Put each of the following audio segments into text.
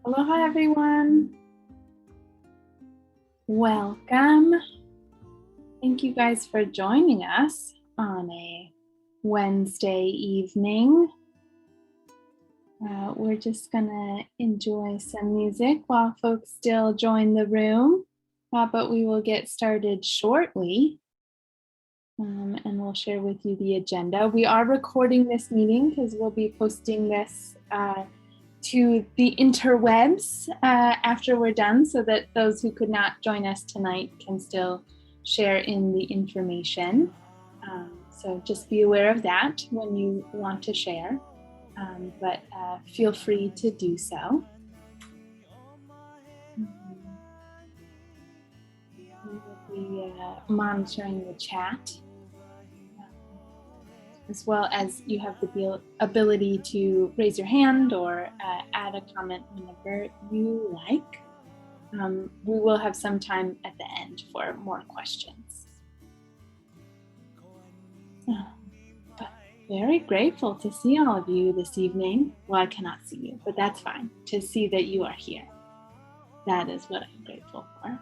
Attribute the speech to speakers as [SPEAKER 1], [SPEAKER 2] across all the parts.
[SPEAKER 1] Aloha everyone. Welcome. Thank you guys for joining us on a Wednesday evening. We're just gonna enjoy some music while folks still join the room, but we will get started shortly. And we'll share with you the agenda. We are recording this meeting because we'll be posting this to the interwebs after we're done, so that those who could not join us tonight can still share in the information. So just be aware of that when you want to share, but feel free to do so. We will be monitoring the chat, as well as you have the ability to raise your hand or add a comment whenever you like. We will have some time at the end for more questions. But very grateful to see all of you this evening. Well, I cannot see you, but that's fine. To see that you are here. That is what I'm grateful for.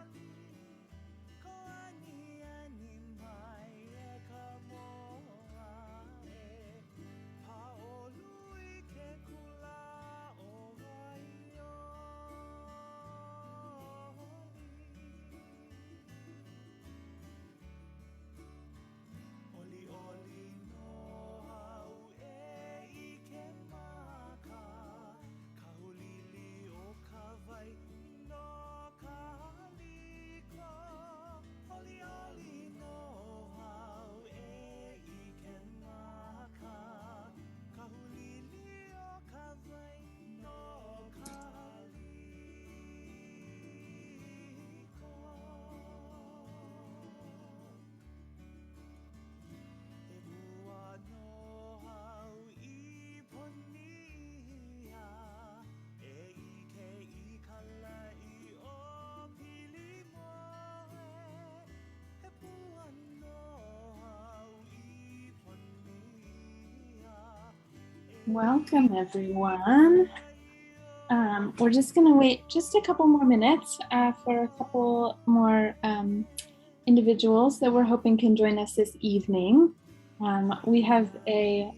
[SPEAKER 1] Welcome everyone. We're just gonna wait just a couple more minutes for a couple more individuals that we're hoping can join us this evening. We have a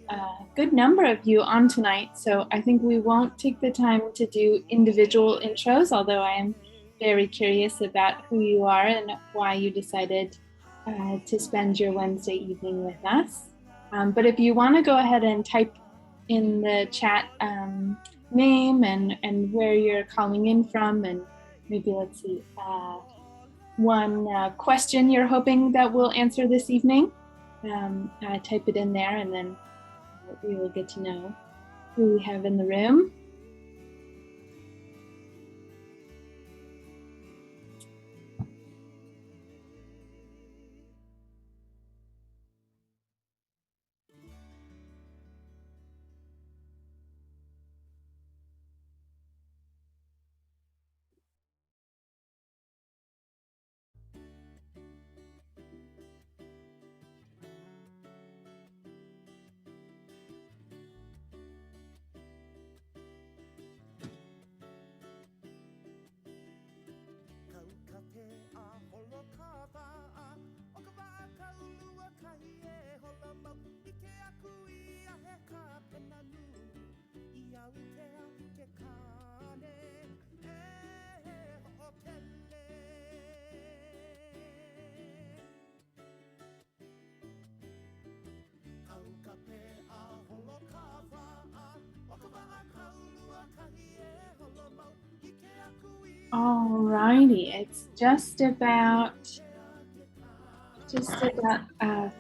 [SPEAKER 1] good number of you on tonight, so I think we won't take the time to do individual intros, although I am very curious about who you are and why you decided to spend your Wednesday evening with us. But if you want to go ahead and type in the chat name and where you're calling in from, and maybe let's see, one question you're hoping that we'll answer this evening, type it in there, and then we will get to know who we have in the room. Alrighty, it's just about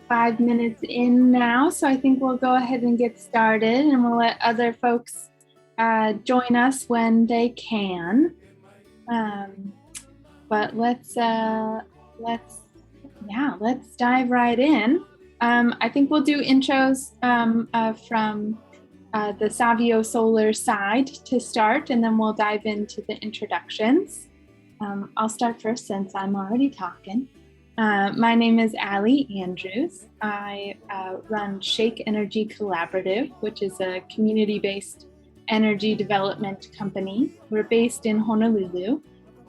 [SPEAKER 1] 5 minutes in now, so I think we'll go ahead and get started, and we'll let other folks join us when they can. But let's dive right in. I think we'll do intros from the Savio Solar side to start, and then we'll dive into the introductions. I'll start first since I'm already talking. My name is Allie Andrews. I run Shake Energy Collaborative, which is a community-based energy development company. We're based in Honolulu.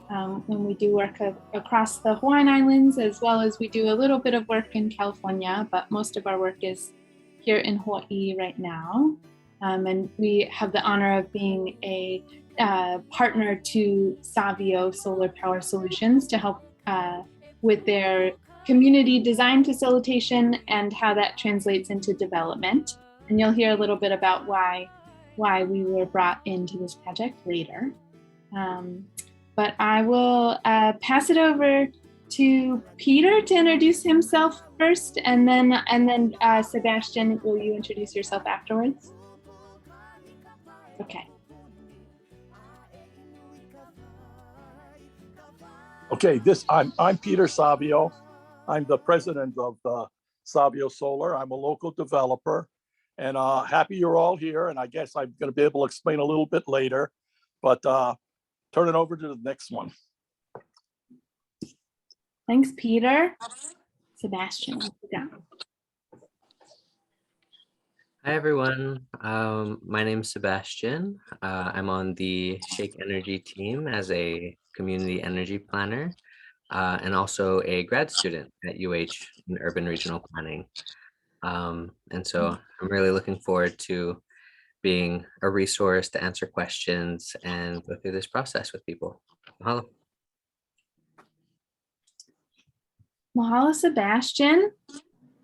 [SPEAKER 1] And we do work across the Hawaiian Islands, as well as we do a little bit of work in California, but most of our work is here in Hawaii right now. And we have the honor of being a partner to Savio Solar Power Solutions to help with their community design facilitation and how that translates into development. And you'll hear a little bit about why we were brought into this project later. But I will pass it over to Peter to introduce himself first, and then Sebastian, will you introduce yourself afterwards? Okay.
[SPEAKER 2] Okay, I'm Peter Savio. I'm the president of Savio Solar. I'm a local developer, and happy you're all here. And I guess I'm going to be able to explain a little bit later, but turn it over to the next one.
[SPEAKER 1] Thanks, Peter. Sebastian,
[SPEAKER 3] Hi, everyone. My name is Sebastian. I'm on the Shake Energy team as a community energy planner and also a grad student at UH in urban regional planning. And so I'm really looking forward to being a resource to answer questions and go through this process with people. Mahalo.
[SPEAKER 1] Mahalo, Sebastian.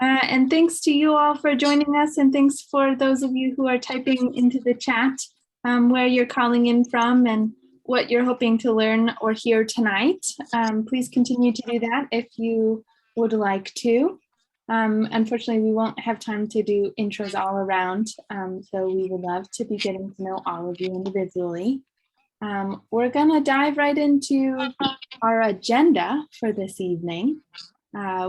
[SPEAKER 1] And thanks to you all for joining us, and thanks for those of you who are typing into the chat where you're calling in from and what you're hoping to learn or hear tonight. Please continue to do that if you would like to. Unfortunately, we won't have time to do intros all around, so we would love to be getting to know all of you individually. We're gonna dive right into our agenda for this evening.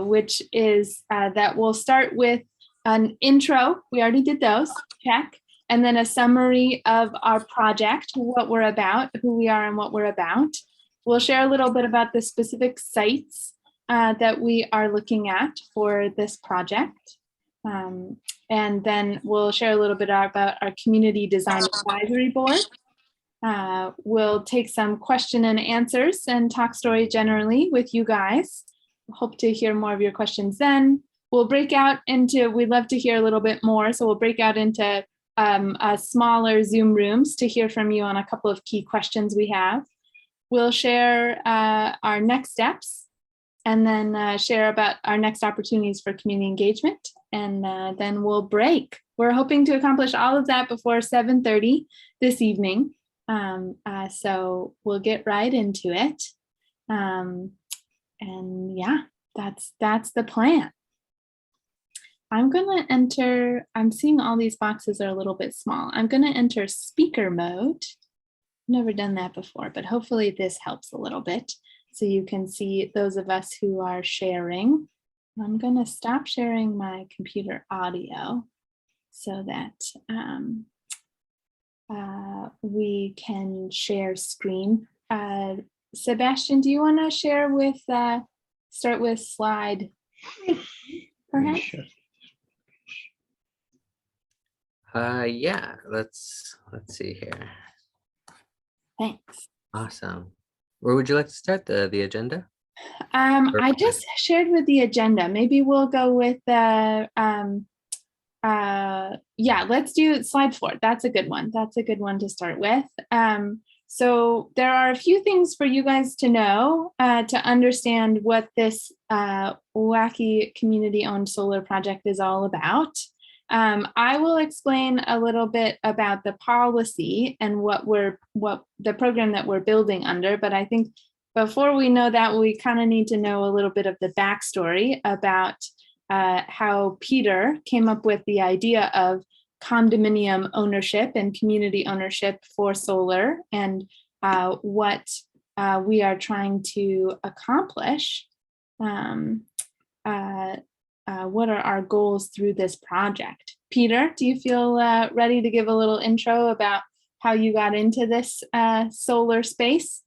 [SPEAKER 1] Which is that we'll start with an intro. We already did those, check. And then a summary of our project, what we're about, who we are and what we're about. We'll share a little bit about the specific sites that we are looking at for this project. And then we'll share a little bit about our Community Design Advisory Board. We'll take some question and answers and talk story generally with you guys. Hope to hear more of your questions then. We'll break out into, we'd love to hear a little bit more, so we'll break out into smaller Zoom rooms to hear from you on a couple of key questions we have. We'll share our next steps and then share about our next opportunities for community engagement, and then we'll break. We're hoping to accomplish all of that before 7:30 this evening, so we'll get right into it. And yeah, that's the plan. I'm gonna enter, I'm seeing all these boxes are a little bit small. I'm gonna enter speaker mode. Never done that before, but hopefully this helps a little bit so you can see those of us who are sharing. I'm gonna stop sharing my computer audio so that we can share screen. Sebastian, do you want to share with, start with slide, perhaps?
[SPEAKER 3] Yeah, let's see here.
[SPEAKER 1] Thanks.
[SPEAKER 3] Awesome. Where would you like to start the agenda?
[SPEAKER 1] I just shared with the agenda. Maybe we'll go with the, yeah, let's do slide 4. That's a good one. That's a good one to start with. So there are a few things for you guys to know to understand what this wacky community-owned solar project is all about. I will explain a little bit about the policy and what the program that we're building under, but I think before we know that, we kind of need to know a little bit of the backstory about how Peter came up with the idea of condominium ownership and community ownership for solar, and what we are trying to accomplish. What are our goals through this project? Peter, do you feel ready to give a little intro about how you got into this solar space?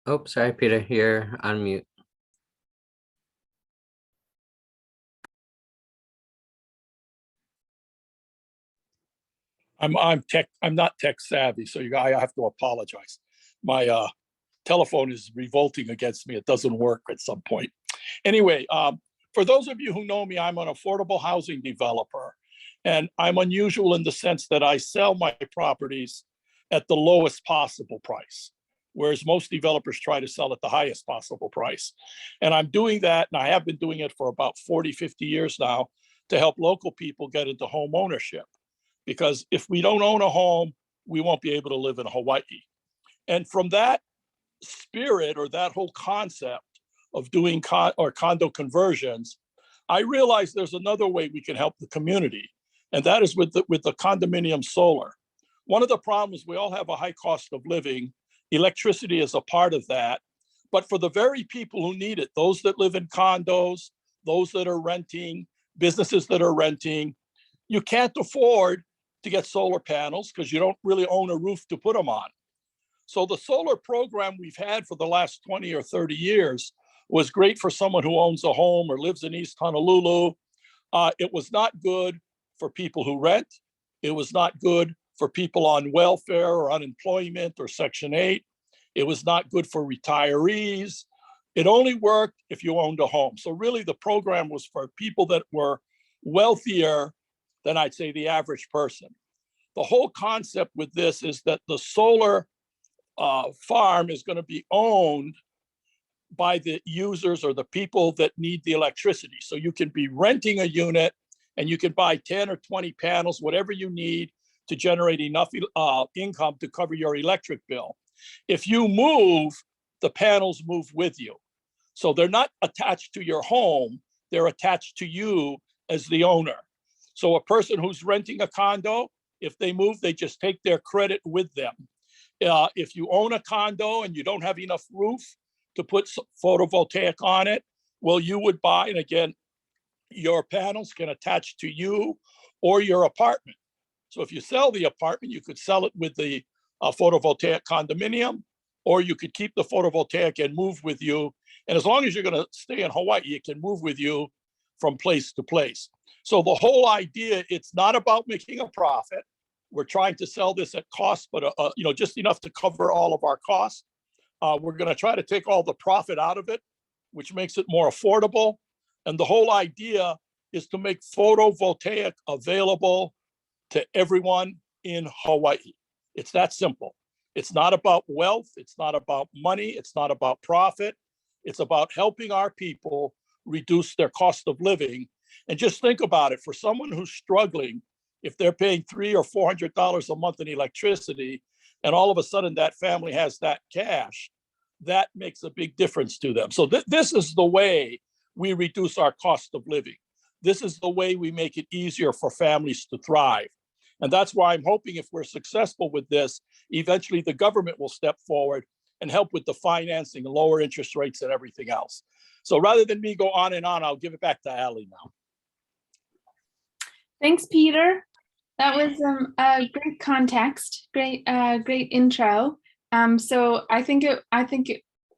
[SPEAKER 3] Oh, sorry, Peter, you're on mute.
[SPEAKER 2] I'm not tech savvy, so I have to apologize. My telephone is revolting against me. It doesn't work at some point. Anyway, for those of you who know me, I'm an affordable housing developer, and I'm unusual in the sense that I sell my properties at the lowest possible price, whereas most developers try to sell at the highest possible price. And I'm doing that, and I have been doing it for about 40, 50 years now, to help local people get into home ownership. Because if we don't own a home, we won't be able to live in Hawaii. And from that spirit, or that whole concept of doing condo conversions, I realized there's another way we can help the community, and that is with the condominium solar. One of the problems, we all have a high cost of living. Electricity is a part of that. But for the very people who need it, those that live in condos, those that are renting, businesses that are renting, you can't afford to get solar panels because you don't really own a roof to put them on. So the solar program we've had for the last 20 or 30 years was great for someone who owns a home or lives in East Honolulu. It was not good for people who rent. It was not good for people on welfare or unemployment or Section 8. It was not good for retirees. It only worked if you owned a home. So really the program was for people that were wealthier than, I'd say, the average person. The whole concept with this is that the solar farm is going to be owned by the users or the people that need the electricity. So you can be renting a unit and you can buy 10 or 20 panels, whatever you need to generate enough income to cover your electric bill. If you move, the panels move with you. So they're not attached to your home, they're attached to you as the owner. So a person who's renting a condo, if they move, they just take their credit with them. If you own a condo and you don't have enough roof to put photovoltaic on it, well, you would buy, and again, your panels can attach to you or your apartment. So if you sell the apartment, you could sell it with the photovoltaic condominium, or you could keep the photovoltaic and move with you. And as long as you're going to stay in Hawaii, it can move with you from place to place. So the whole idea, it's not about making a profit. We're trying to sell this at cost, but just enough to cover all of our costs. We're going to try to take all the profit out of it, which makes it more affordable. And the whole idea is to make photovoltaic available to everyone in Hawaii. It's that simple. It's not about wealth. It's not about money. It's not about profit. It's about helping our people reduce their cost of living. And just think about it, for someone who's struggling, if they're paying $300 or $400 a month in electricity, and all of a sudden that family has that cash, that makes a big difference to them. So this is the way we reduce our cost of living. This is the way we make it easier for families to thrive. And that's why I'm hoping, if we're successful with this, eventually the government will step forward and help with the financing, lower interest rates, and everything else. So rather than me go on and on, I'll give it back to Allie now.
[SPEAKER 1] Thanks, Peter. That was a great context, great intro. So I think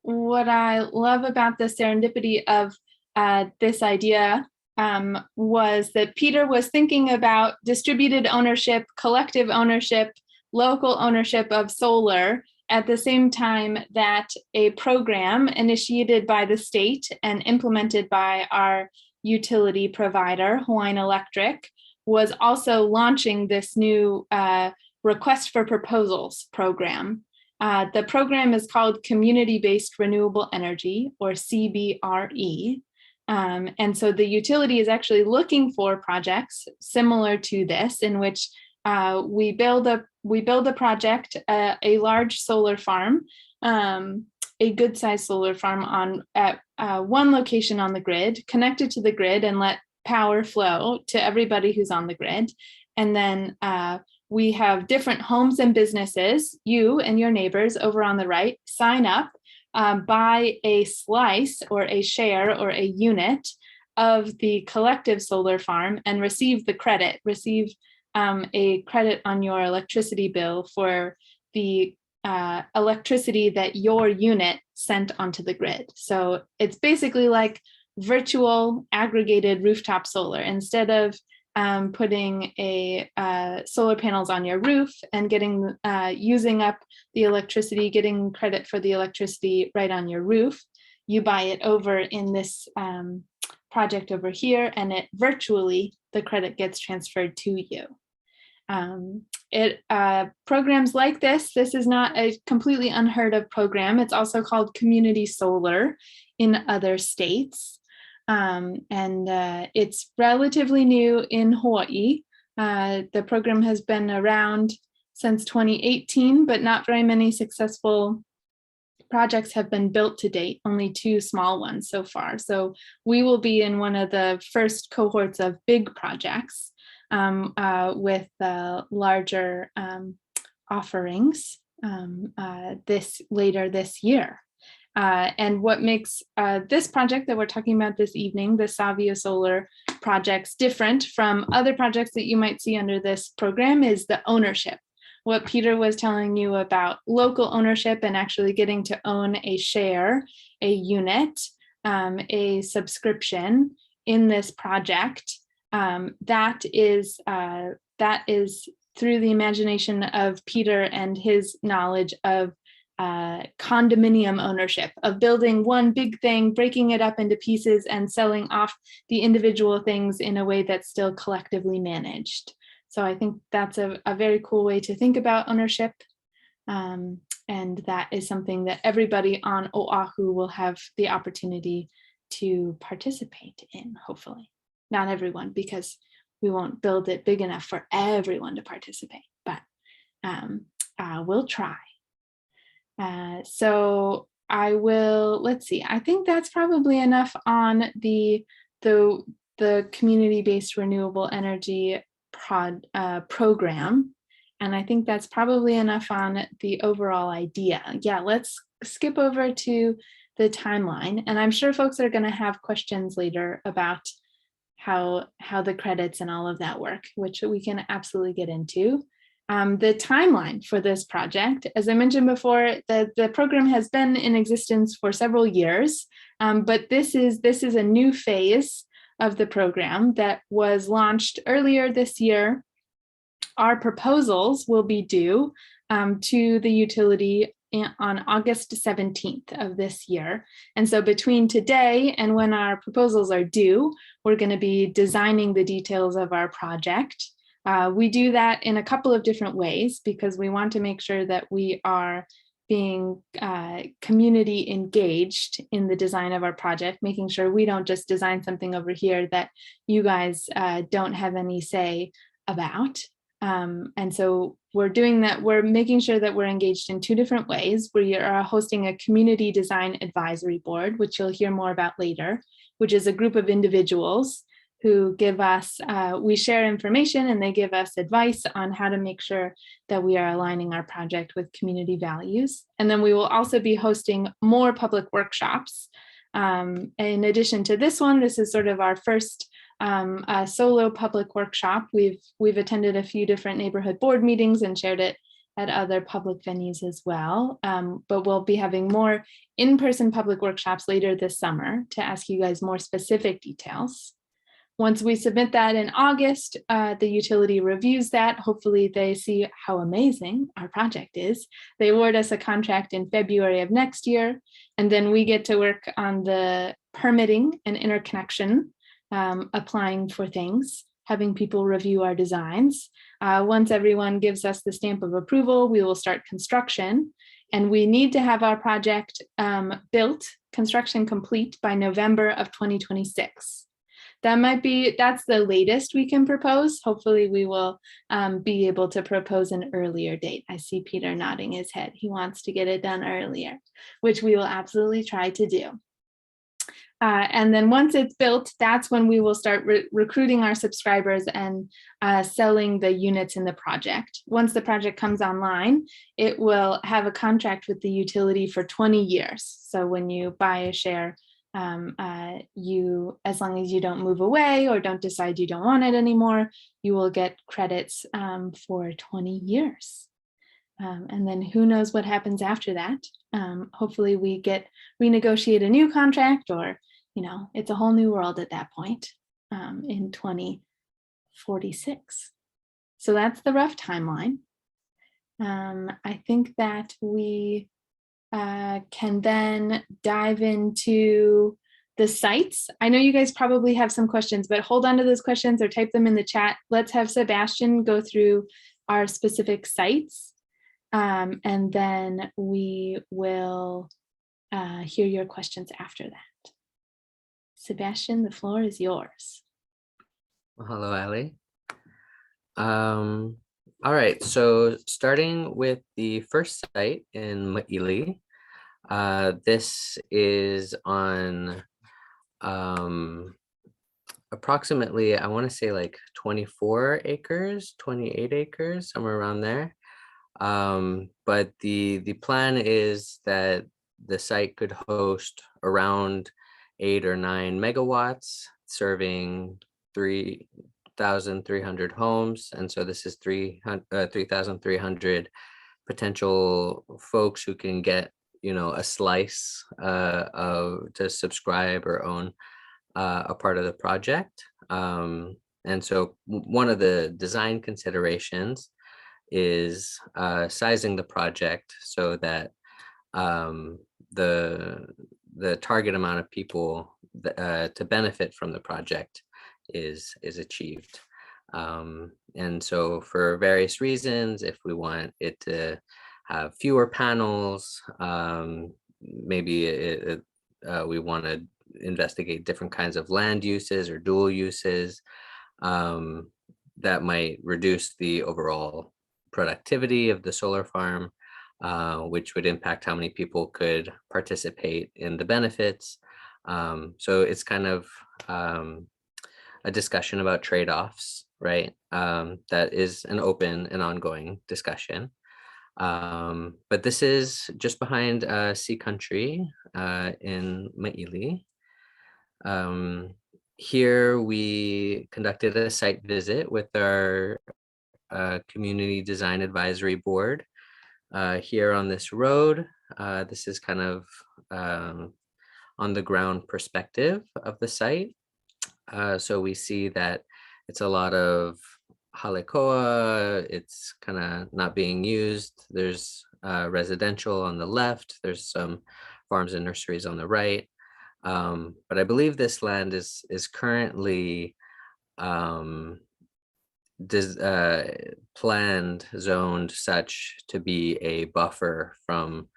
[SPEAKER 1] what I love about the serendipity of this idea was that Peter was thinking about distributed ownership, collective ownership, local ownership of solar at the same time that a program initiated by the state and implemented by our utility provider, Hawaiian Electric, was also launching this new Request for Proposals program. The program is called Community-Based Renewable Energy, or CBRE. And so the utility is actually looking for projects similar to this, in which we build a project, a large solar farm, a good-sized solar farm at one location on the grid, connected to the grid, and let power flow to everybody who's on the grid. And then we have different homes and businesses, you and your neighbors over on the right, sign up, buy a slice or a share or a unit of the collective solar farm and receive a credit on your electricity bill for the electricity that your unit sent onto the grid. So it's basically like virtual aggregated rooftop solar. Instead of putting solar panels on your roof and using up the electricity, getting credit for the electricity right on your roof. You buy it over in this project over here, and the credit gets transferred to you. Programs like this is not a completely unheard of program. It's also called community solar in other states. It's relatively new in Hawaii. The program has been around since 2018, but not very many successful projects have been built to date, only 2 small ones so far. So we will be in one of the first cohorts of big projects with larger offerings later this year. And what makes this project that we're talking about this evening, the Savio Solar projects, different from other projects that you might see under this program is the ownership. What Peter was telling you about local ownership and actually getting to own a share, a unit, a subscription in this project, that is through the imagination of Peter and his knowledge of condominium ownership, of building one big thing, breaking it up into pieces and selling off the individual things in a way that's still collectively managed. So I think that's a very cool way to think about ownership. And that is something that everybody on Oahu will have the opportunity to participate in, hopefully. Not everyone, because we won't build it big enough for everyone to participate, but we'll try. So I will, let's see, I think that's probably enough on the community-based renewable energy program. And I think that's probably enough on the overall idea. Yeah, let's skip over to the timeline. And I'm sure folks are going to have questions later about how the credits and all of that work, which we can absolutely get into. The timeline for this project, as I mentioned before, the program has been in existence for several years, but this is a new phase of the program that was launched earlier this year. Our proposals will be due to the utility on August 17th of this year. And so between today and when our proposals are due, we're going to be designing the details of our project. We do that in a couple of different ways because we want to make sure that we are being community engaged in the design of our project, making sure we don't just design something over here that you guys don't have any say about. And so we're doing that. We're making sure that we're engaged in 2 different ways. We are hosting a community design advisory board, which you'll hear more about later, which is a group of individuals who give us, we share information and they give us advice on how to make sure that we are aligning our project with community values. And then we will also be hosting more public workshops. In addition to this one, this is sort of our first solo public workshop. We've attended a few different neighborhood board meetings and shared it at other public venues as well. But we'll be having more in-person public workshops later this summer to ask you guys more specific details. Once we submit that in August, the utility reviews that. Hopefully they see how amazing our project is. They award us a contract in February of next year, and then we get to work on the permitting and interconnection, applying for things, having people review our designs. Once everyone gives us the stamp of approval, we will start construction, and we need to have our project built, construction complete by November of 2026. That's the latest we can propose. Hopefully we will be able to propose an earlier date. I see Peter nodding his head. He wants to get it done earlier, which we will absolutely try to do. And then once it's built, that's when we will start recruiting our subscribers and selling the units in the project. Once the project comes online, it will have a contract with the utility for 20 years. So when you buy a share, as long as you don't move away or don't decide you don't want it anymore, you will get credits for 20 years. And then who knows what happens after that. Hopefully we renegotiate a new contract, or it's a whole new world at that point in 2030 46. So that's the rough timeline. I think that we can then dive into the sites. I know you guys probably have some questions, but hold on to those questions or type them in the chat. Let's have Sebastian go through our specific sites, and then we will hear your questions after that. Sebastian, the floor is yours.
[SPEAKER 3] Well, hello, Ali. All right, so starting with the first site in Maili, this is on approximately, I want to say like 24 acres, 28 acres, somewhere around there. But the plan is that the site could host around 8 or 9 megawatts, serving 3,300 homes. And so this is 3,300 potential folks who can get, you know, a slice to subscribe or own a part of the project. And so one of the design considerations is sizing the project so that the target amount of people to benefit from the project is achieved. And so for various reasons, if we want it to have fewer panels, maybe we want to investigate different kinds of land uses or dual uses, that might reduce the overall productivity of the solar farm, which would impact how many people could participate in the benefits. So it's kind of a discussion about trade-offs, right? That is an open and ongoing discussion. But this is just behind Sea Country in Maili. Here we conducted a site visit with our Community Design Advisory Board here on this road. This is kind of on the ground perspective of the site. So we see that it's a lot of halekoa, it's kind of not being used. There's residential on the left, there's some farms and nurseries on the right. But I believe this land is currently planned, zoned such to be a buffer from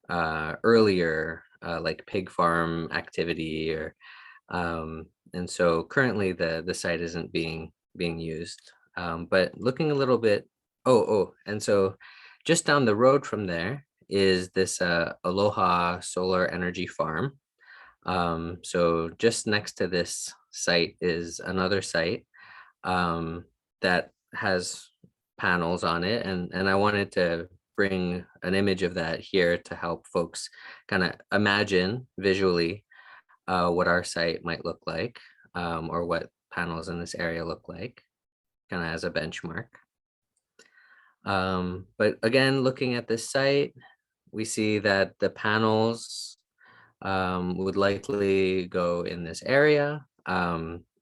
[SPEAKER 3] earlier like pig farm activity, or and so currently the site isn't being used. But looking a little bit, and so just down the road from there is this Aloha Solar Energy Farm. So just next to this site is another site that has panels on it, and I wanted to bring an image of that here to help folks kind of imagine visually what our site might look like, or what panels in this area look like, kind of as a benchmark. But again, looking at this site, we see that the panels would likely go in this area.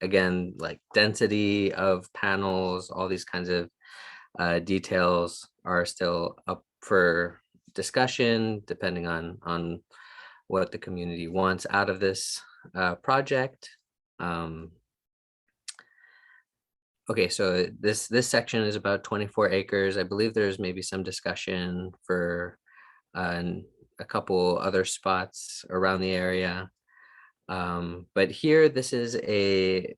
[SPEAKER 3] Again, like density of panels, all these kinds of details are still up for discussion, depending on what the community wants out of this project. Okay, so this section is about 24 acres. I believe there's maybe some discussion for a couple other spots around the area. But here, this is the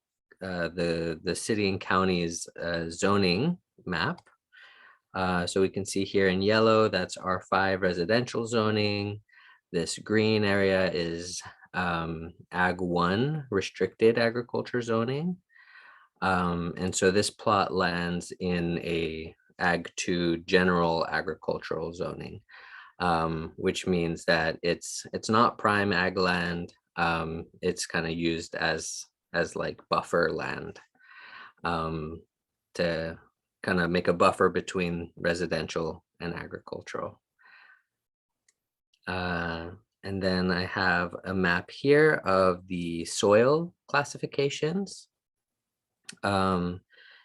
[SPEAKER 3] city and county's zoning map. So we can see here in yellow, that's R5 residential zoning. This green area is Ag 1 restricted agriculture zoning. And so this plot lands in a Ag 2 general agricultural zoning, which means that it's not prime ag land. It's kind of used as like buffer land, to kind of make a buffer between residential and agricultural. And then I have a map here of the soil classifications.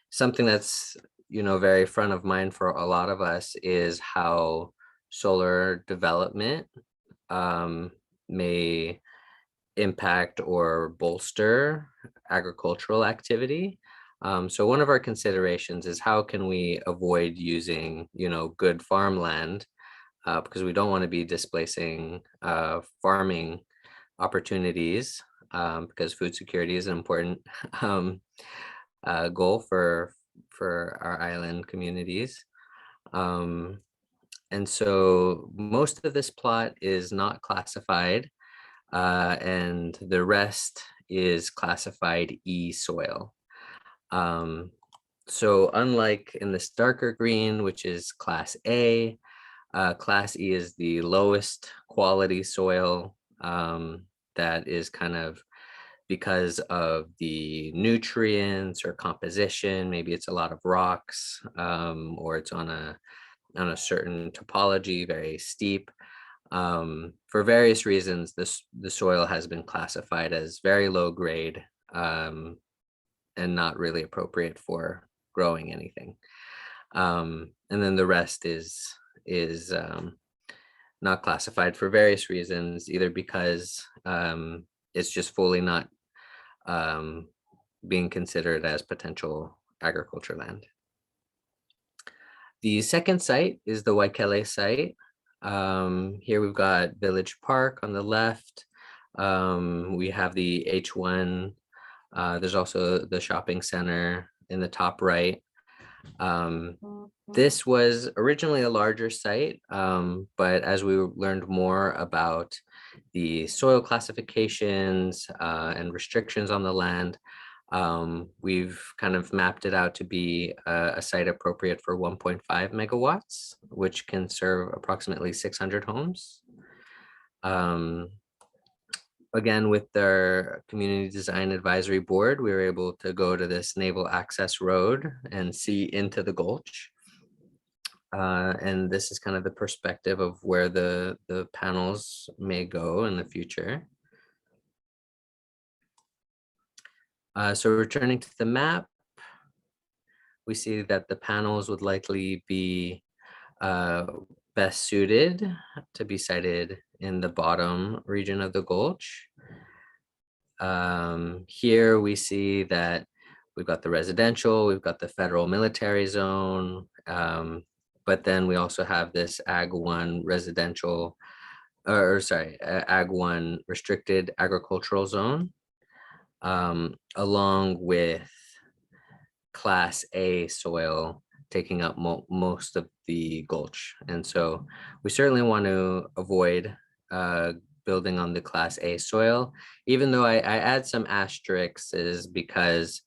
[SPEAKER 3] something that's, very front of mind for a lot of us is how solar development may impact or bolster agricultural activity. So one of our considerations is how can we avoid using, good farmland, because we don't want to be displacing farming opportunities, because food security is an important goal for our island communities. And so most of this plot is not classified, and the rest is classified E soil. So unlike in this darker green, which is Class A, Class E is the lowest quality soil, that is kind of because of the nutrients or composition. Maybe it's a lot of rocks, or it's on a certain topology, very steep. For various reasons, the soil has been classified as very low grade, and not really appropriate for growing anything. And then the rest is not classified for various reasons, either because it's just fully not being considered as potential agriculture land. The second site is the Waikele site. Here we've got Village Park on the left. We have the H1. There's also the shopping center in the top right. This was originally a larger site, but as we learned more about the soil classifications and restrictions on the land, we've kind of mapped it out to be a site appropriate for 1.5 megawatts, which can serve approximately 600 homes. Again, with their community design advisory board, we were able to go to this naval access road and see into the gulch. And this is kind of the perspective of where the panels may go in the future. So returning to the map, we see that the panels would likely be best suited to be sited in the bottom region of the gulch. Here we see that we've got the residential, we've got the federal military zone, but then we also have this Ag 1 residential, Ag 1 restricted agricultural zone, along with Class A soil taking up most of the gulch. And so we certainly want to avoid building on the Class A soil, even though I add some asterisks is because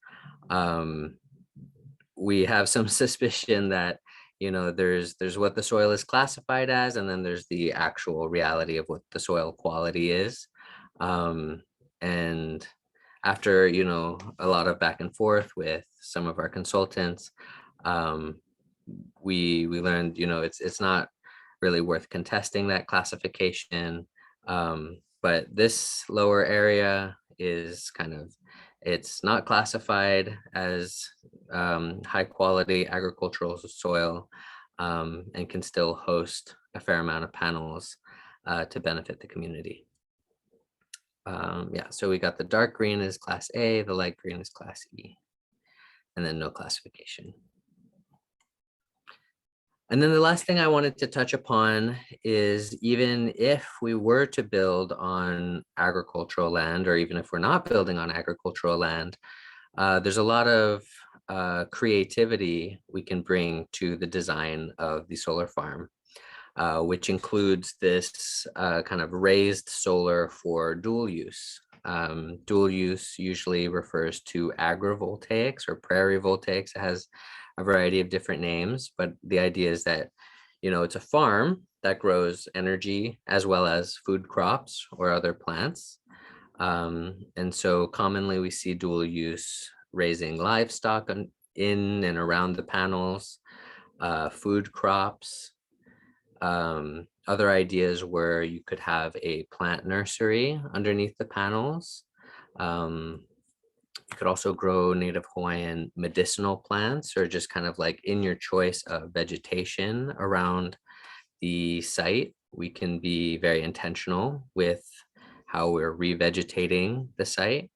[SPEAKER 3] we have some suspicion that, there's what the soil is classified as, and then there's the actual reality of what the soil quality is. And after, a lot of back and forth with some of our consultants, we learned, it's not really worth contesting that classification. But this lower area is it's not classified as high quality agricultural soil, and can still host a fair amount of panels to benefit the community. So we got the dark green is Class A, the light green is Class E, and then no classification. And then the last thing I wanted to touch upon is, even if we were to build on agricultural land, or even if we're not building on agricultural land, there's a lot of creativity we can bring to the design of the solar farm, which includes this kind of raised solar for dual use. Dual use usually refers to agrivoltaics or prairie voltaics. It has a variety of different names, but the idea is that, it's a farm that grows energy as well as food crops or other plants. And so commonly we see dual use raising livestock in and around the panels, food crops. Other ideas where you could have a plant nursery underneath the panels. You could also grow native Hawaiian medicinal plants, or just kind of like in your choice of vegetation around the site. We can be very intentional with how we're revegetating the site.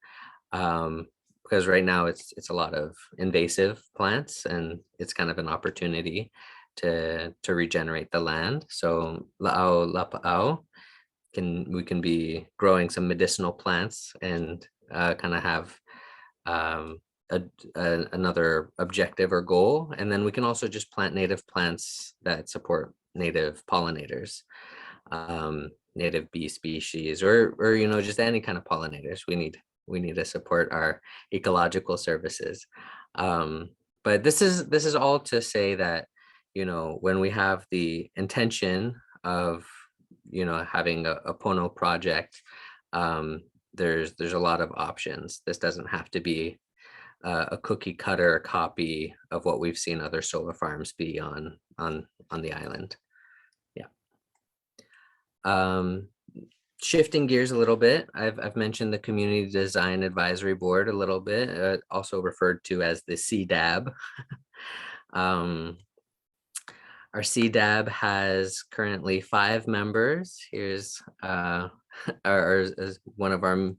[SPEAKER 3] Because right now it's a lot of invasive plants, and it's kind of an opportunity to regenerate the land. So la'au lapa'au, we can be growing some medicinal plants and kind of have um, another objective or goal. And then we can also just plant native plants that support native pollinators, native bee species, or just any kind of pollinators. We need to support our ecological services. But this is all to say that, when we have the intention of having a Pono project, there's a lot of options. This doesn't have to be a cookie cutter copy of what we've seen other solar farms be on the island. Yeah. Shifting gears a little bit, I've mentioned the Community Design Advisory Board a little bit, also referred to as the CDAB. Our CDAB has currently 5 members. Here's one of our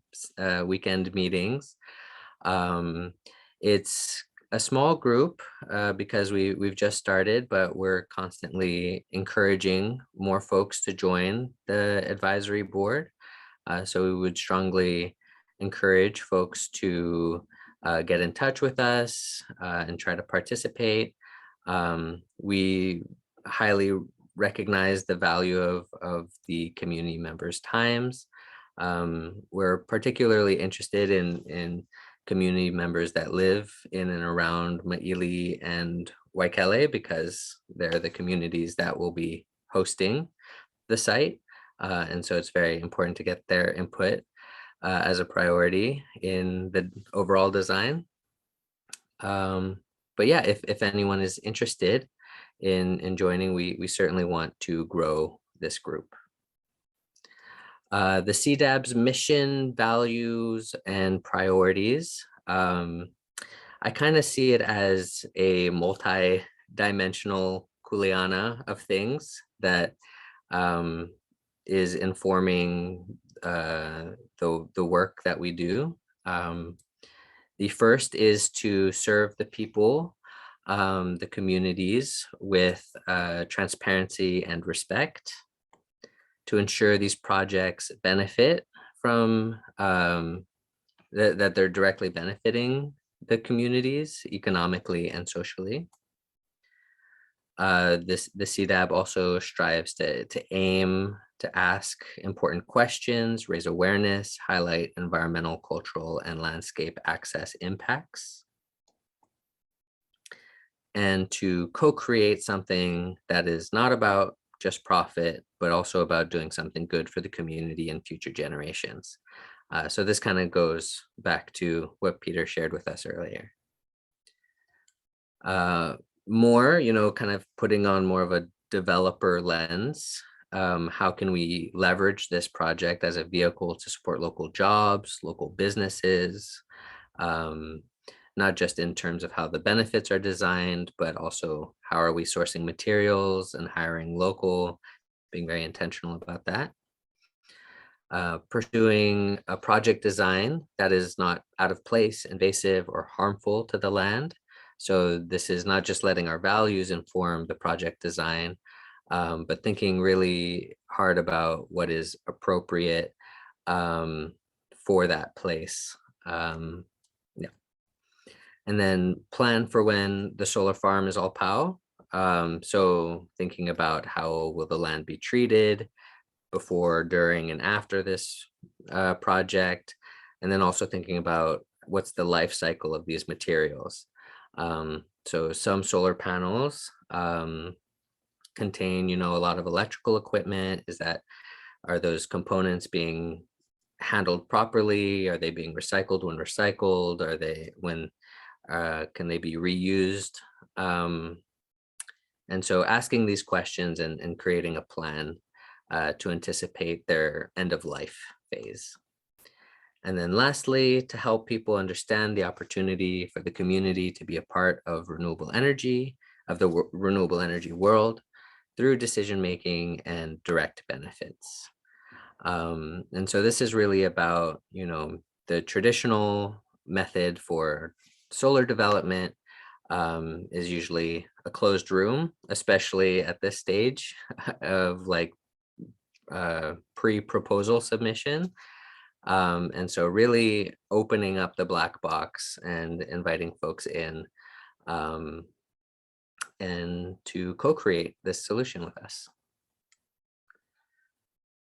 [SPEAKER 3] weekend meetings. It's a small group because we've just started, but we're constantly encouraging more folks to join the advisory board. So we would strongly encourage folks to get in touch with us and try to participate. We highly recognize the value of the community members' times. We're particularly interested in community members that live in and around Maili and Waikele, because they're the communities that will be hosting the site. And so it's very important to get their input as a priority in the overall design. But yeah, if anyone is interested in joining, we certainly want to grow this group. The CDAB's mission, values, and priorities. I kind of see it as a multi-dimensional kuleana of things that is informing the work that we do. The first is to serve the people, the communities, with transparency and respect, to ensure these projects benefit from that they're directly benefiting the communities economically and socially. The CDAB also strives to aim to ask important questions, raise awareness, highlight environmental, cultural, and landscape access impacts, and to co-create something that is not about just profit, but also about doing something good for the community and future generations. So this kind of goes back to what Peter shared with us earlier. More, kind of putting on more of a developer lens. How can we leverage this project as a vehicle to support local jobs, local businesses, not just in terms of how the benefits are designed, but also how are we sourcing materials and hiring local, being very intentional about that. Pursuing a project design that is not out of place, invasive, or harmful to the land. So this is not just letting our values inform the project design, but thinking really hard about what is appropriate for that place. Yeah. And then plan for when the solar farm is all POW. So thinking about how will the land be treated before, during, and after this project. And then also thinking about what's the life cycle of these materials. So some solar panels contain, a lot of electrical equipment. Are those components being handled properly? Are they being recycled when recycled? Can they be reused? And so asking these questions and creating a plan to anticipate their end of life phase. And then lastly, to help people understand the opportunity for the community to be a part of renewable energy, of the renewable energy world through decision-making and direct benefits. And so this is really about, the traditional method for solar development is usually a closed room, especially at this stage of like pre-proposal submission. And so really opening up the black box and inviting folks in and to co-create this solution with us.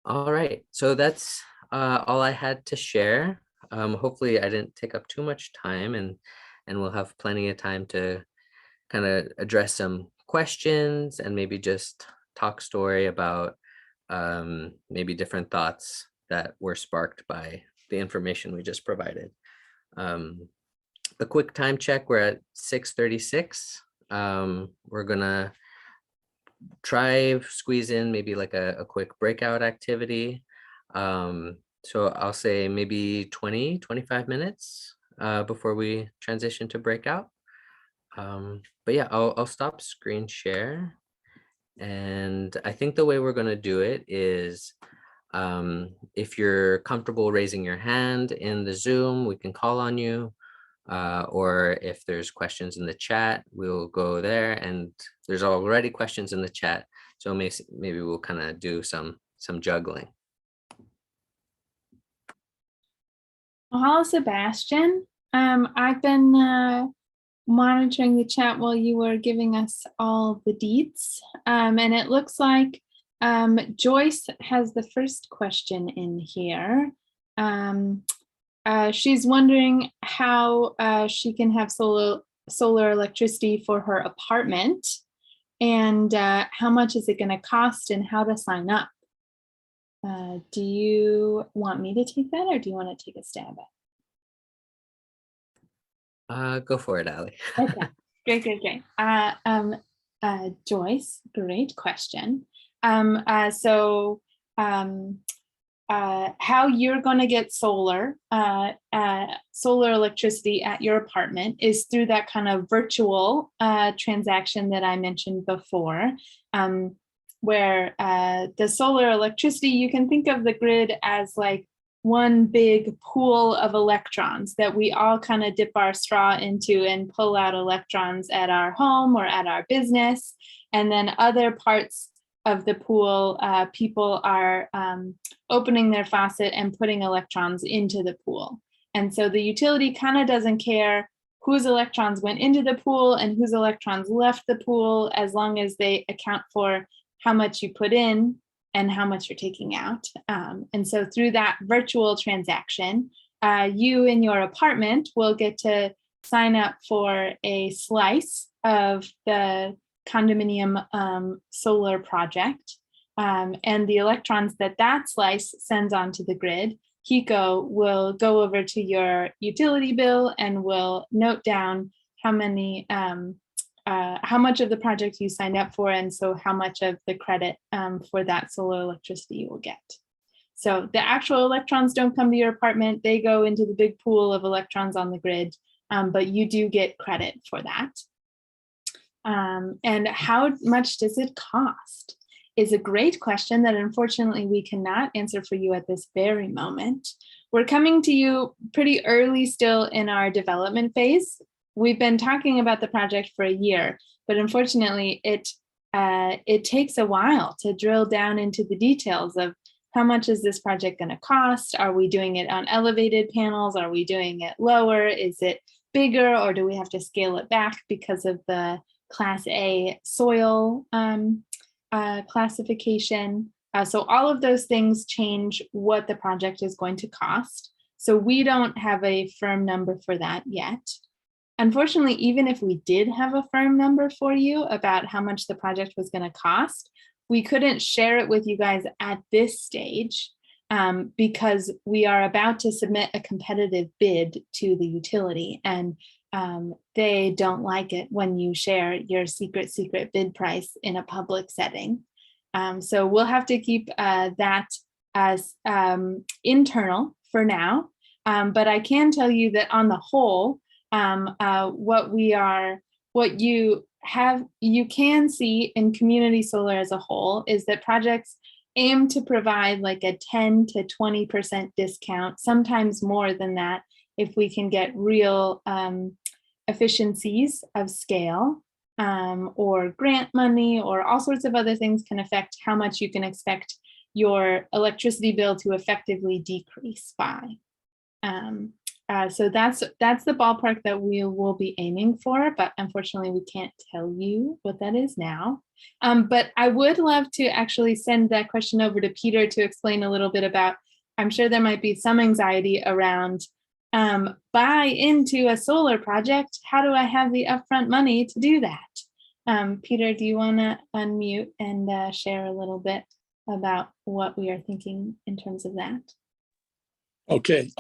[SPEAKER 3] All right, so that's all I had to share. Hopefully I didn't take up too much time, and we'll have plenty of time to kind of address some questions and maybe just talk story about maybe different thoughts that were sparked by the information we just provided. A quick time check, we're at 6:36. We're gonna try squeeze in maybe like a quick breakout activity. So I'll say maybe 20-25 minutes before we transition to breakout. But yeah, I'll stop screen share. And I think the way we're going to do it is if you're comfortable raising your hand in the Zoom, we can call on you. Or if there's questions in the chat, we'll go there, and there's already questions in the chat. So maybe we'll kind of do some juggling.
[SPEAKER 1] Hello, Sebastian. I've been monitoring the chat while you were giving us all the deets. And it looks like Joyce has the first question in here. She's wondering how she can have solar electricity for her apartment, and how much is it going to cost and how to sign up. Do you want me to take that, or do you want to take a stab at it?
[SPEAKER 3] Go for it, Ali.
[SPEAKER 1] Okay, great. Joyce, great question. How you're going to get solar electricity at your apartment is through that kind of virtual transaction that I mentioned before, where the solar electricity, you can think of the grid as like one big pool of electrons that we all kind of dip our straw into and pull out electrons at our home or at our business. And then other parts of the pool, people are opening their faucet and putting electrons into the pool. And so the utility kind of doesn't care whose electrons went into the pool and whose electrons left the pool, as long as they account for how much you put in and how much you're taking out. And so through that virtual transaction, you in your apartment will get to sign up for a slice of the condominium solar project. And the electrons that slice sends onto the grid, HECO will go over to your utility bill and will note down how much of the project you signed up for, and so how much of the credit for that solar electricity you will get. So the actual electrons don't come to your apartment, they go into the big pool of electrons on the grid, but you do get credit for that. And how much does it cost is a great question that unfortunately we cannot answer for you at this very moment. We're coming to you pretty early still in our development phase. We've been talking about the project for a year, but unfortunately it takes a while to drill down into the details of how much is this project going to cost? Are we doing it on elevated panels? Are we doing it lower? Is it bigger, or do we have to scale it back because of the Class A soil classification? So all of those things change what the project is going to cost. So we don't have a firm number for that yet. Unfortunately, even if we did have a firm number for you about how much the project was going to cost, we couldn't share it with you guys at this stage because we are about to submit a competitive bid to the utility, and they don't like it when you share your secret bid price in a public setting. So we'll have to keep that as internal for now. But I can tell you that on the whole, what you can see in community solar as a whole is that projects aim to provide like a 10 to 20% discount, sometimes more than that, if we can get real efficiencies of scale, or grant money, or all sorts of other things can affect how much you can expect your electricity bill to effectively decrease by. So that's the ballpark that we will be aiming for, but unfortunately we can't tell you what that is now. But I would love to actually send that question over to Peter to explain a little bit about, I'm sure there might be some anxiety around buy into a solar project. How do I have the upfront money to do that? Peter, do you want to unmute and share a little bit about what we are thinking in terms of that?
[SPEAKER 2] Okay.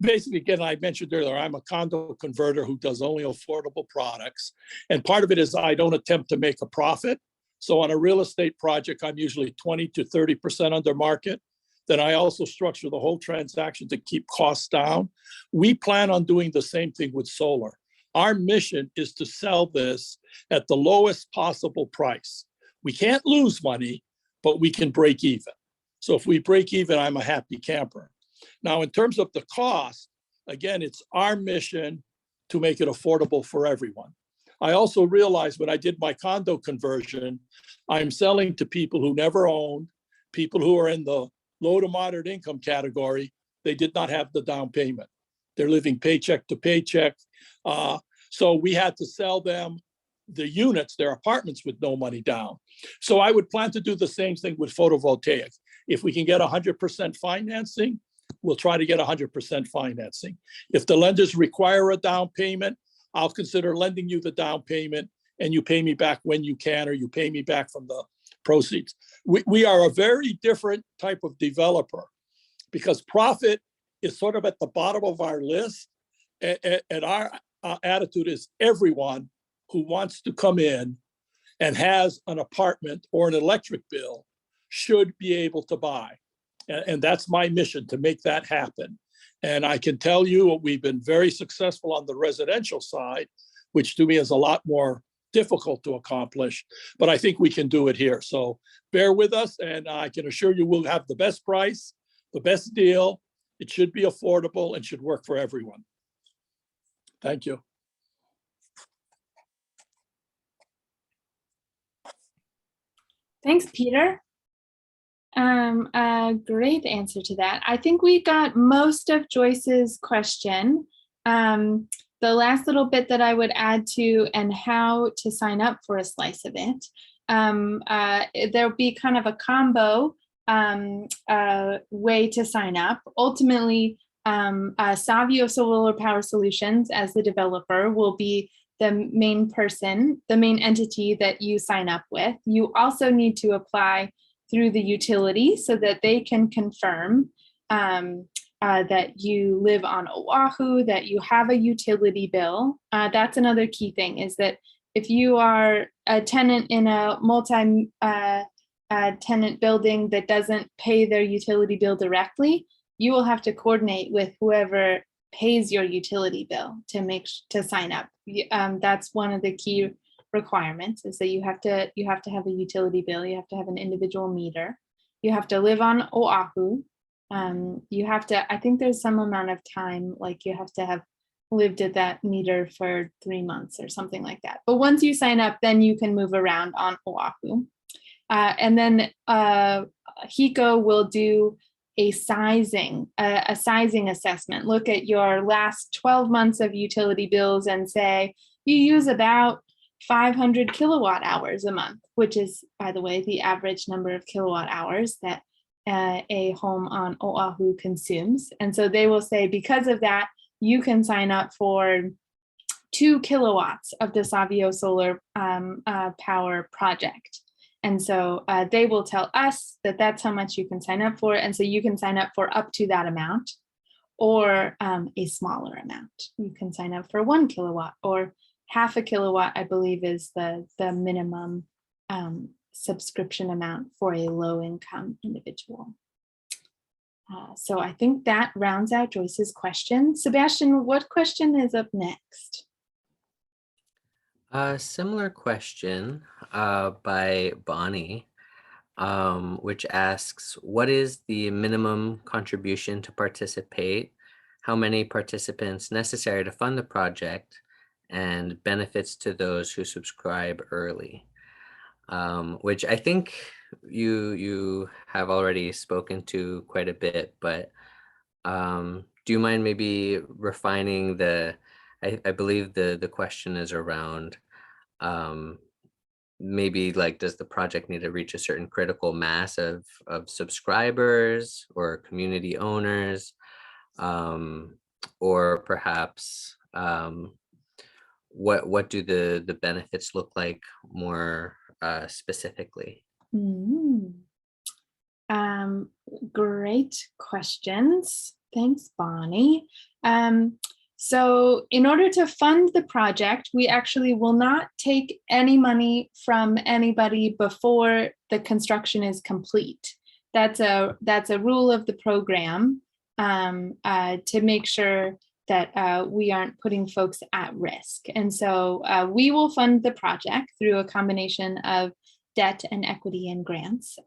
[SPEAKER 2] Basically, again, I mentioned earlier, I'm a condo converter who does only affordable products. And part of it is I don't attempt to make a profit. So on a real estate project, I'm usually 20 to 30% under market. Then I also structure the whole transaction to keep costs down. We plan on doing the same thing with solar. Our mission is to sell this at the lowest possible price. We can't lose money, but we can break even. So if we break even, I'm a happy camper. Now, in terms of the cost, again, it's our mission to make it affordable for everyone. I also realized when I did my condo conversion, I'm selling to people who never owned, people who are in the low to moderate income category. They did not have the down payment. They're living paycheck to paycheck. So we had to sell them the units, their apartments, with no money down. So I would plan to do the same thing with photovoltaic. If we can get 100% financing, we'll try to get 100% financing. If the lenders require a down payment, I'll consider lending you the down payment and you pay me back when you can, or you pay me back from the proceeds. We are a very different type of developer because profit is sort of at the bottom of our list. And our attitude is everyone who wants to come in and has an apartment or an electric bill should be able to buy. And that's my mission, to make that happen. And I can tell you we've been very successful on the residential side, which to me is a lot more difficult to accomplish, but I think we can do it here. So bear with us, and I can assure you we'll have the best price, the best deal. It should be affordable and should work for everyone. Thank you.
[SPEAKER 1] Thanks, Peter. A great answer to that. I think we got most of Joyce's question. The last little bit that I would add to, and how to sign up for a slice of it, there'll be kind of a combo way to sign up. Ultimately, Savio Solar Power Solutionsʻ, as the developer, will be the main person, the main entity that you sign up with. You also need to apply through the utility so that they can confirm that you live on Oahu, that you have a utility bill. That's another key thing, is that if you are a tenant in a multi-tenant building that doesn't pay their utility bill directly, you will have to coordinate with whoever pays your utility bill to sign up. That's one of the key requirements, is that you have to have a utility bill, you have to have an individual meter, you have to live on Oahu, you have to, I think there's some amount of time, like you have to have lived at that meter for 3 months or something like that. But once you sign up, then you can move around on Oahu. And then HECO will do a sizing assessment, look at your last 12 months of utility bills and say, you use about 500 kilowatt hours a month, which is, by the way, the average number of kilowatt hours that a home on Oahu consumes. And so they will say, because of that, you can sign up for 2 kilowatts of the Savio Solar Power project. And so they will tell us that that's how much you can sign up for. And so you can sign up for up to that amount, or a smaller amount. You can sign up for 1 kilowatt, or half a kilowatt, I believe, is the minimum subscription amount for a low income individual. So I think that rounds out Joyce's question. Sebastian, what question is up next?
[SPEAKER 3] A similar question by Bonnie, which asks, what is the minimum contribution to participate? How many participants necessary to fund the project, and benefits to those who subscribe early? Which I think you have already spoken to quite a bit, but do you mind maybe refining I believe the question is around um, maybe like, does the project need to reach a certain critical mass of subscribers or community owners, um, or perhaps what do the benefits look like more specifically?
[SPEAKER 1] Mm. Great questions. Thanks, Bonnie. So in order to fund the project, we actually will not take any money from anybody before the construction is complete. That's a rule of the program, to make sure that we aren't putting folks at risk. And so we will fund the project through a combination of debt and equity and grants.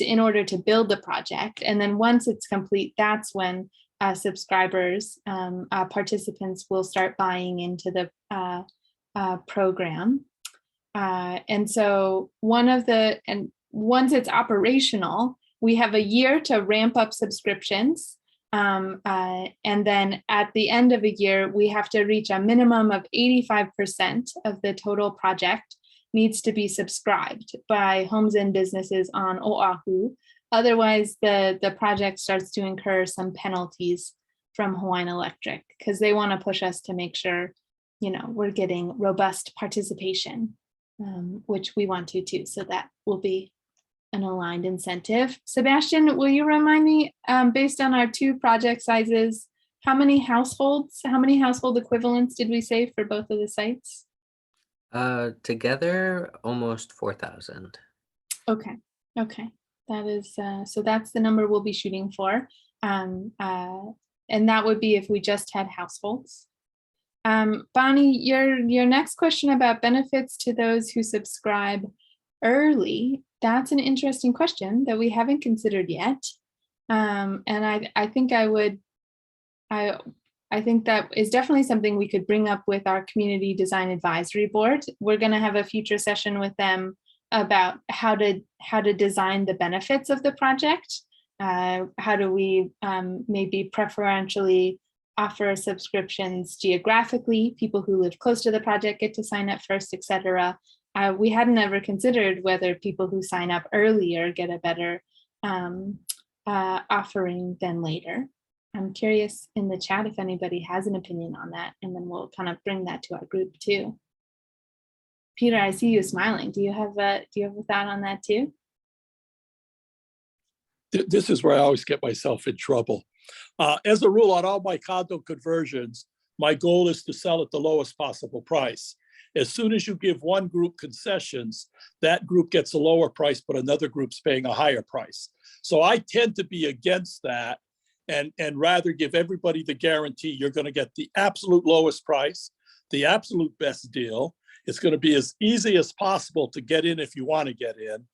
[SPEAKER 1] In order to build the project. And then once it's complete, that's when subscribers, participants will start buying into the program. And so once it's operational, we have a year to ramp up subscriptions. And then at the end of a year, we have to reach a minimum of 85% of the total project needs to be subscribed by homes and businesses on Oahu. Otherwise, the project starts to incur some penalties from Hawaiian Electric because they want to push us to make sure, we're getting robust participation, which we want to too. So that will be an aligned incentive. Sebastian, will you remind me, based on our 2 project sizes, how many household equivalents did we say for both of the sites?
[SPEAKER 3] Together, almost 4,000.
[SPEAKER 1] Okay. That is, so that's the number we'll be shooting for. And that would be if we just had households. Bonnie, your next question about benefits to those who subscribe early, that's an interesting question that we haven't considered yet. And I think I think that is definitely something we could bring up with our Community Design Advisory Board. We're going to have a future session with them about how to design the benefits of the project. How do we maybe preferentially offer subscriptions geographically? People who live close to the project get to sign up first, etc. We hadn't ever considered whether people who sign up earlier get a better offering than later. I'm curious in the chat if anybody has an opinion on that, and then we'll kind of bring that to our group too. Peter, I see you smiling. Do you have a thought on that too?
[SPEAKER 2] This is where I always get myself in trouble. As a rule, on all my condo conversions, my goal is to sell at the lowest possible price. As soon as you give one group concessions, that group gets a lower price, but another group's paying a higher price. So I tend to be against that and rather give everybody the guarantee you're going to get the absolute lowest price, the absolute best deal. It's going to be as easy as possible to get in if you want to get in.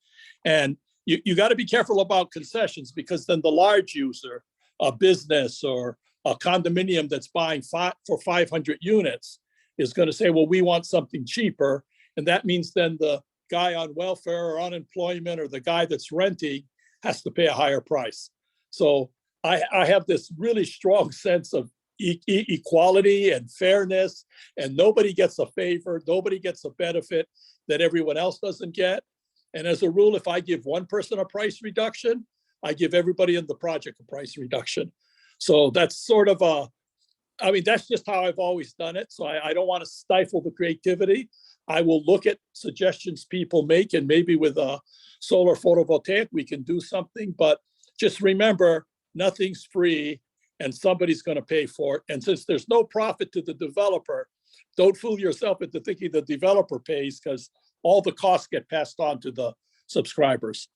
[SPEAKER 2] And you got to be careful about concessions, because then the large user, a business or a condominium that's buying for 500 units is going to say, well, we want something cheaper. And that means then the guy on welfare or unemployment or the guy that's renting has to pay a higher price. So I have this really strong sense of equality and fairness, and nobody gets a favor, nobody gets a benefit that everyone else doesn't get. And as a rule, if I give one person a price reduction, I give everybody in the project a price reduction. So that's sort of that's just how I've always done it. So I don't want to stifle the creativity. I will look at suggestions people make, and maybe with a solar photovoltaic, we can do something. But just remember, nothing's free and somebody's going to pay for it. And since there's no profit to the developer, don't fool yourself into thinking the developer pays, because all the costs get passed on to the subscribers.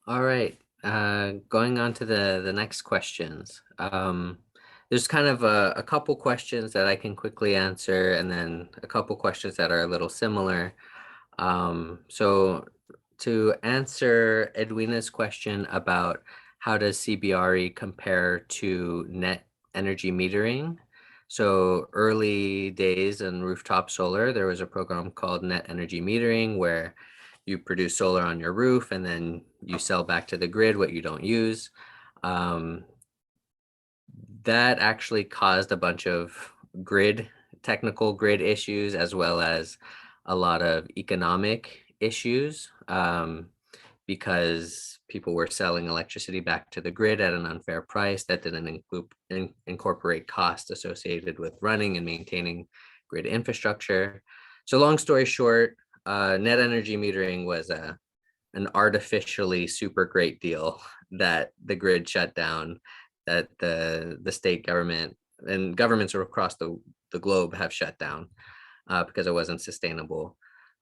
[SPEAKER 3] All right, going on to the next questions. There's kind of a couple questions that I can quickly answer, and then a couple questions that are a little similar. So to answer Edwina's question about how does CBRE compare to net energy metering? So early days in rooftop solar, there was a program called net energy metering where you produce solar on your roof and then you sell back to the grid what you don't use. Um, that actually caused a bunch of technical grid issues, as well as a lot of economic issues, because people were selling electricity back to the grid at an unfair price that didn't incorporate costs associated with running and maintaining grid infrastructure. So long story short, net energy metering was an artificially super great deal that the grid shut down, that the state government and governments across the globe have shut down because it wasn't sustainable.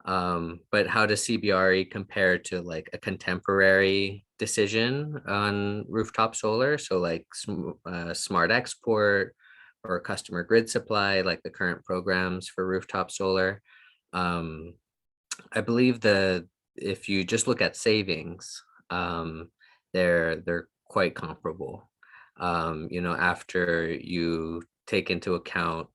[SPEAKER 3] But how does CBRE compare to like a contemporary decision on rooftop solar? So like smart export or customer grid supply, like the current programs for rooftop solar. I believe if you just look at savings, they're quite comparable. After you take into account,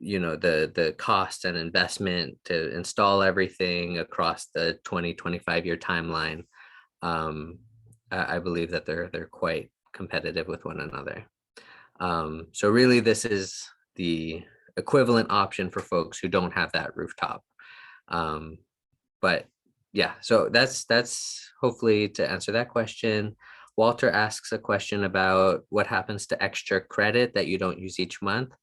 [SPEAKER 3] the cost and investment to install everything across the 25 year timeline, I believe that they're quite competitive with one another. So really, this is the equivalent option for folks who don't have that rooftop. But yeah, so that's hopefully to answer that question. Walter asks a question about what happens to extra credit that you don't use each month.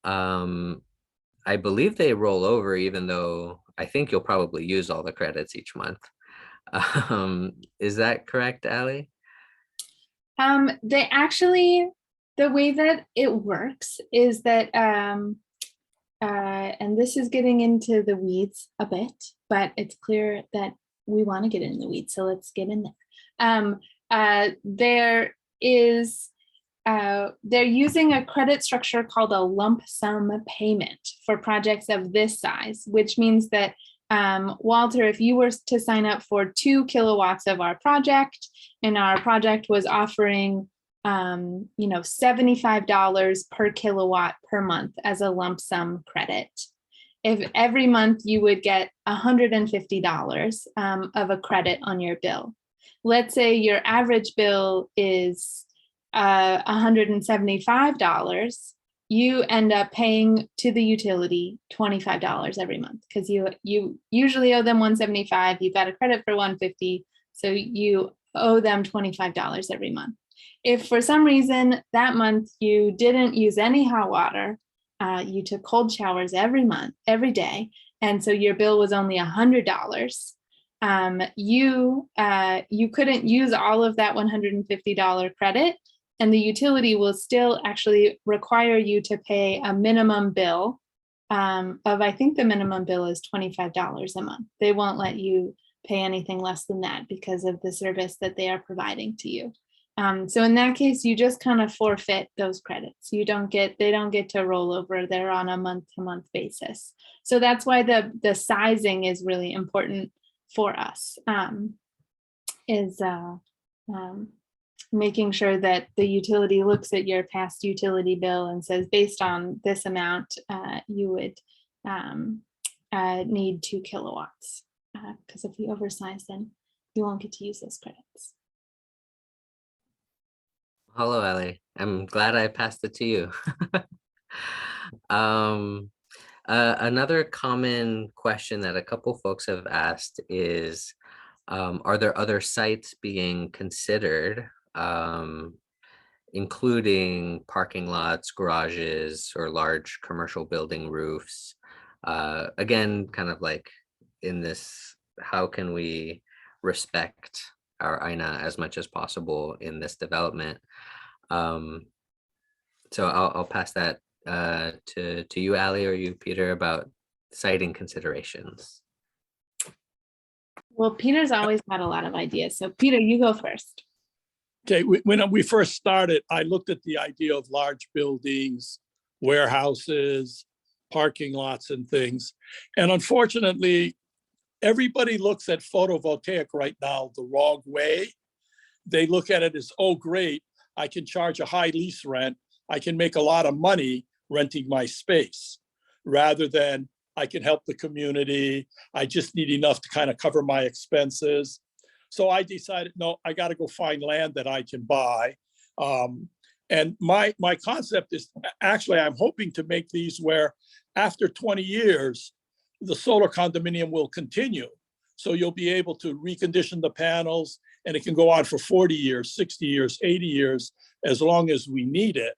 [SPEAKER 3] I believe they roll over, even though I think you'll probably use all the credits each month. Is that correct, Ali?
[SPEAKER 1] They actually, the way that it works is that, and this is getting into the weeds a bit, but it's clear that we want to get in the weeds, so let's get in there. They're using a credit structure called a lump sum payment for projects of this size, which means that, Walter, if you were to sign up for 2 kilowatts of our project, and our project was offering, $75 per kilowatt per month as a lump sum credit, if every month you would get $150 of a credit on your bill. Let's say your average bill is $175, you end up paying to the utility $25 every month, because you usually owe them $175, you got a credit for $150, so you owe them $25 every month. If for some reason that month you didn't use any hot water, you took cold showers every day, and so your bill was only $100, you couldn't use all of that $150 credit, and the utility will still actually require you to pay a minimum bill I think the minimum bill is $25 a month. They won't let you pay anything less than that because of the service that they are providing to you. So in that case, you just kind of forfeit those credits. They don't get to roll over. They're on a month-to-month basis. So that's why the sizing is really important for us, making sure that the utility looks at your past utility bill and says, based on this amount, you would need 2 kilowatts. Because if you oversize, then you won't get to use those credits.
[SPEAKER 3] Hello, Ali. I'm glad I passed it to you. Another common question that a couple folks have asked is, are there other sites being considered, including parking lots, garages, or large commercial building roofs? Again, kind of like in this, how can we respect our INA as much as possible in this development? So I'll pass that to you, Ali, or you, Peter, about siting considerations.
[SPEAKER 1] Well, Peter's always got a lot of ideas. So Peter, you go first.
[SPEAKER 2] Okay, when we first started, I looked at the idea of large buildings, warehouses, parking lots and things. And unfortunately, everybody looks at photovoltaic right now the wrong way. They look at it as, oh, great, I can charge a high lease rent. I can make a lot of money renting my space, rather than I can help the community. I just need enough to kind of cover my expenses. So I decided, no, I got to go find land that I can buy. And my concept is actually, I'm hoping to make these where after 20 years, the solar condominium will continue. So you'll be able to recondition the panels, and it can go on for 40 years, 60 years, 80 years, as long as we need it.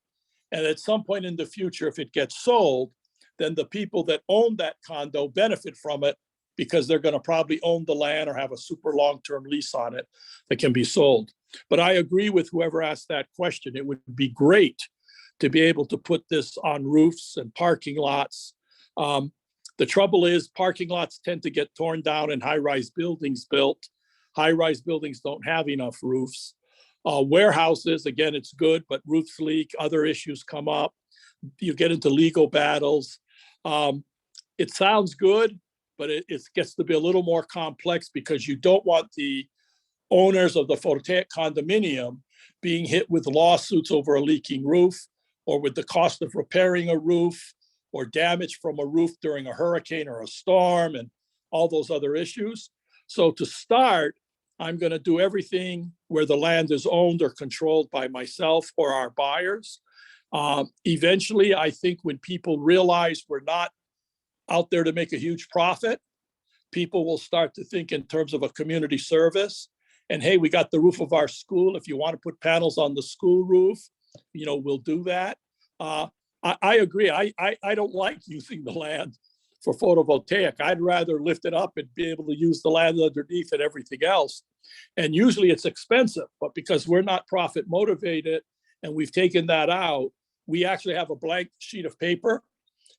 [SPEAKER 2] And at some point in the future, if it gets sold, then the people that own that condo benefit from it, because they're going to probably own the land or have a super long-term lease on it that can be sold. But I agree with whoever asked that question. It would be great to be able to put this on roofs and parking lots. The trouble is parking lots tend to get torn down and high-rise buildings built. High-rise buildings don't have enough roofs. Warehouses, again, it's good, but roofs leak, other issues come up. You get into legal battles. It sounds good, but it gets to be a little more complex, because you don't want the owners of the photovoltaic condominium being hit with lawsuits over a leaking roof, or with the cost of repairing a roof, or damage from a roof during a hurricane or a storm, and all those other issues. So to start, I'm going to do everything where the land is owned or controlled by myself or our buyers. Eventually, I think when people realize we're not out there to make a huge profit, people will start to think in terms of a community service. And hey, we got the roof of our school. If you want to put panels on the school roof, we'll do that. I agree. I don't like using the land for photovoltaic. I'd rather lift it up and be able to use the land underneath and everything else. And usually it's expensive, but because we're not profit motivated and we've taken that out, we actually have a blank sheet of paper,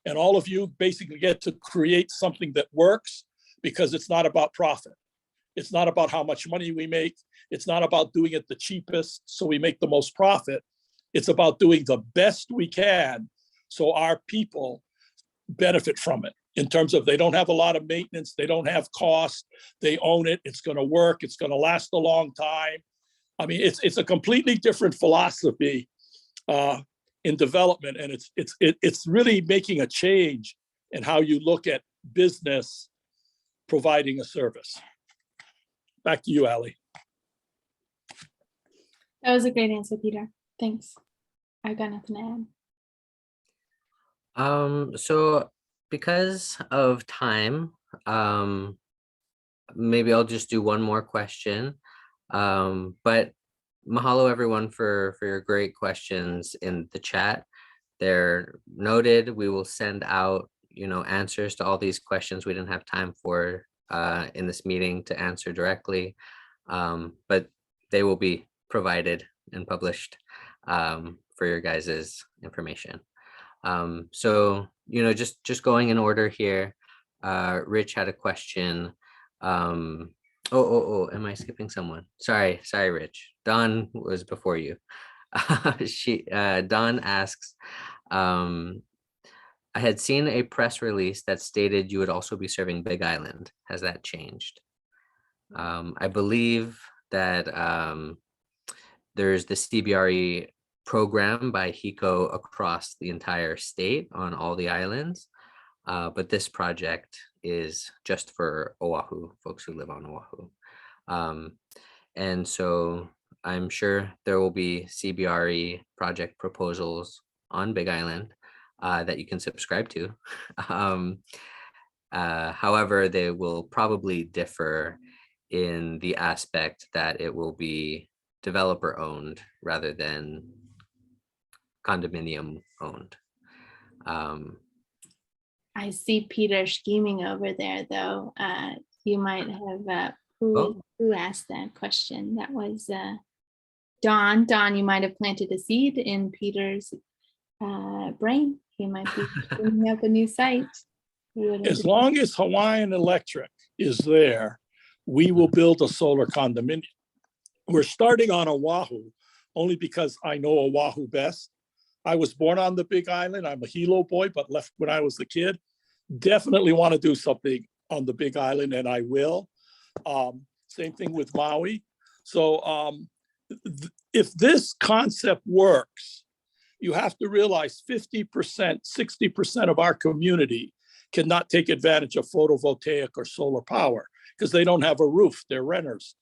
[SPEAKER 2] and all of you basically get to create something that works, because it's not about profit. It's not about how much money we make. It's not about doing it the cheapest so we make the most profit. It's about doing the best we can so our people benefit from it, in terms of they don't have a lot of maintenance, they don't have costs, they own it, it's going to work, it's going to last a long time. I mean, it's a completely different philosophy in development, and it's really making a change in how you look at business providing a service. Back to you, Ali.
[SPEAKER 1] That was a great answer, Peter. Thanks. I've got nothing to add.
[SPEAKER 3] So because of time, maybe I'll just do one more question. But mahalo everyone for your great questions in the chat. They're noted. We will send out, answers to all these questions we didn't have time for in this meeting to answer directly, but they will be provided and published for your guys's information. So, just going in order here, Rich had a question. Am I skipping someone? Sorry, Rich. Don was before you. Don asks, I had seen a press release that stated you would also be serving Big Island. Has that changed? I believe that there's the CBRE program by HECO across the entire state on all the islands, but this project is just for Oahu, folks who live on Oahu. And so I'm sure there will be CBRE project proposals on Big Island that you can subscribe to. However, they will probably differ in the aspect that it will be developer owned rather than condominium owned.
[SPEAKER 1] I see Peter scheming over there, though. You might have, who asked that question? That was Don. Don, you might have planted a seed in Peter's brain. He might be bringing up a new site.
[SPEAKER 2] As long as Hawaiian Electric is there, we will build a solar condominium. We're starting on Oahu only because I know Oahu best. I was born on the Big Island. I'm a Hilo boy, but left when I was a kid. Definitely want to do something on the Big Island, and I will. Same thing with Maui. So if this concept works, you have to realize 50%, 60% of our community cannot take advantage of photovoltaic or solar power because they don't have a roof. They're renters.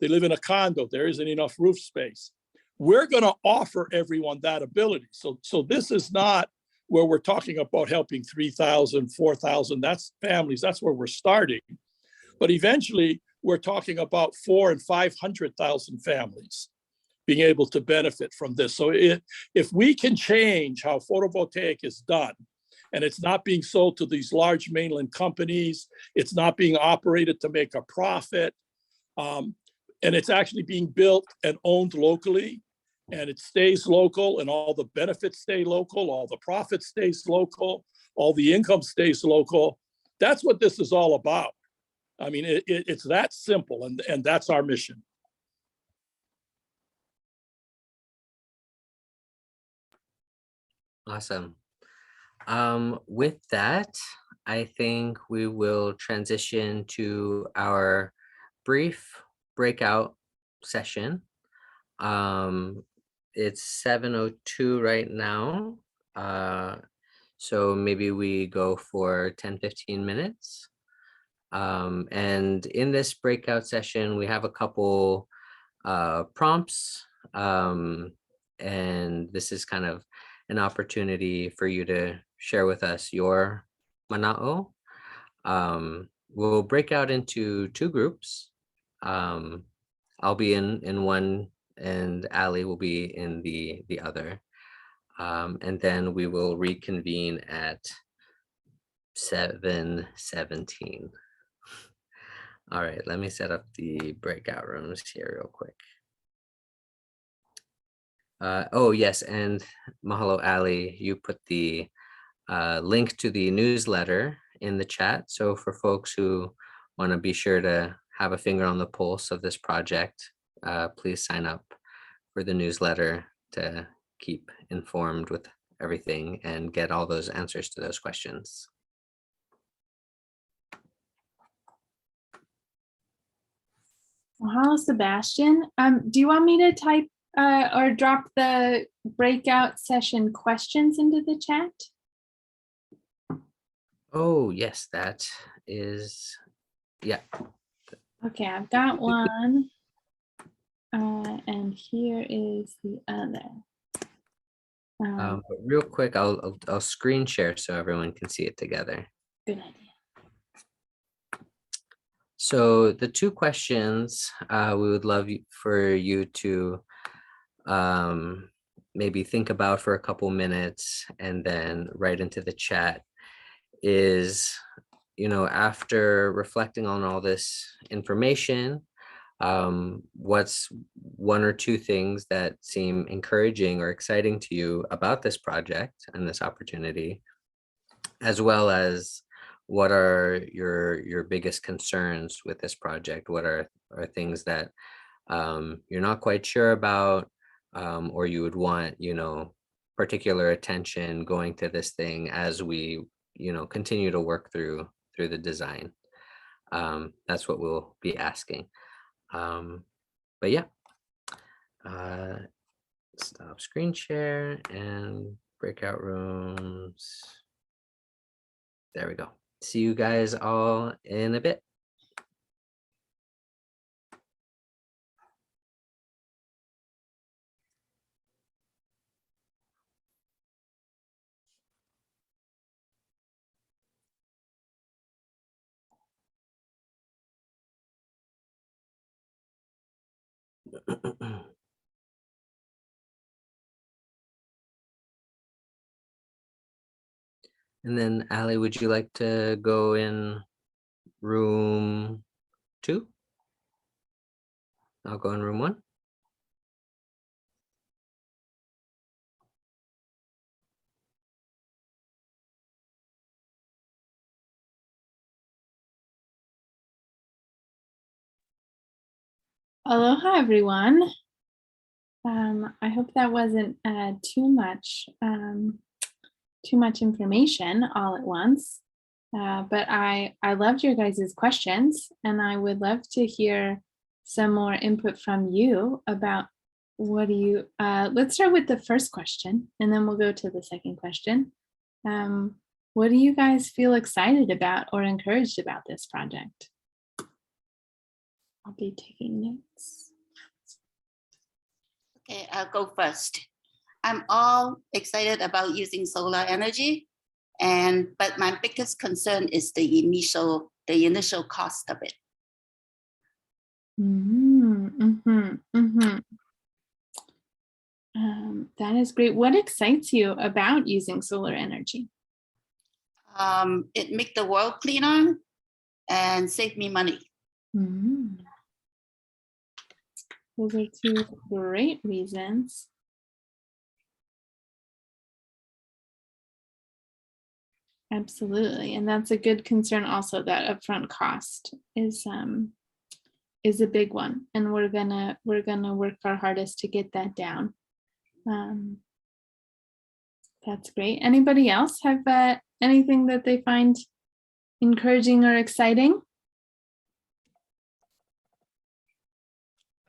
[SPEAKER 2] They live in a condo. There isn't enough roof space. We're going to offer everyone that ability. So this is not where we're talking about helping 3,000, 4,000. That's families. That's where we're starting. But eventually, we're talking about 400,000 and 500,000 families being able to benefit from this. So if we can change how photovoltaic is done, and it's not being sold to these large mainland companies, it's not being operated to make a profit, and it's actually being built and owned locally, and it stays local, and all the benefits stay local, all the profit stays local, all the income stays local. That's what this is all about. I mean, it's that simple, and that's our mission.
[SPEAKER 3] Awesome. With that, I think we will transition to our brief breakout session. It's 7:02 right now. So maybe we go for 10-15 minutes. And in this breakout session, we have a couple prompts. And this is kind of an opportunity for you to share with us your mana'o. We'll break out into two groups. I'll be in one and Ali will be in the other. And then we will reconvene at 7:17. All right, let me set up the breakout rooms here real quick. Oh, yes, and mahalo, Ali, you put the link to the newsletter in the chat. So for folks who want to be sure to have a finger on the pulse of this project, please sign up for the newsletter to keep informed with everything and get all those answers to those questions.
[SPEAKER 1] Mahalo, Sebastian. Do you want me to type or drop the breakout session questions into the chat?
[SPEAKER 3] Oh, yes, that is, yeah.
[SPEAKER 1] Okay, I've got one. And here is the other.
[SPEAKER 3] But real quick, I'll screen share so everyone can see it together.
[SPEAKER 1] Good idea.
[SPEAKER 3] So the two questions we would love for you to maybe think about for a couple minutes and then write into the chat is, after reflecting on all this information, what's one or two things that seem encouraging or exciting to you about this project and this opportunity, as well as what are your biggest concerns with this project? What are things that you're not quite sure about, or you would want, particular attention going to this thing as we, continue to work through the design. That's what we'll be asking. But yeah, stop screen share and breakout rooms. There we go. See you guys all in a bit. And then Ali, would you like to go in room 2? I'll go in room 1.
[SPEAKER 1] Aloha, everyone. I hope that wasn't too much information all at once. But I loved your guys' questions, and I would love to hear some more input from you about what do you. Let's start with the first question, and then we'll go to the second question. What do you guys feel excited about or encouraged about this project? I'll be taking notes.
[SPEAKER 4] Okay, I'll go first. I'm all excited about using solar energy, but my biggest concern is the initial cost of it.
[SPEAKER 1] That is great. What excites you about using solar energy?
[SPEAKER 4] It makes the world cleaner and save me money.
[SPEAKER 1] Those are two great reasons. Absolutely, and that's a good concern also, that upfront cost is a big one, and we're gonna work our hardest to get that down. That's great. Anybody else have anything that they find encouraging or exciting?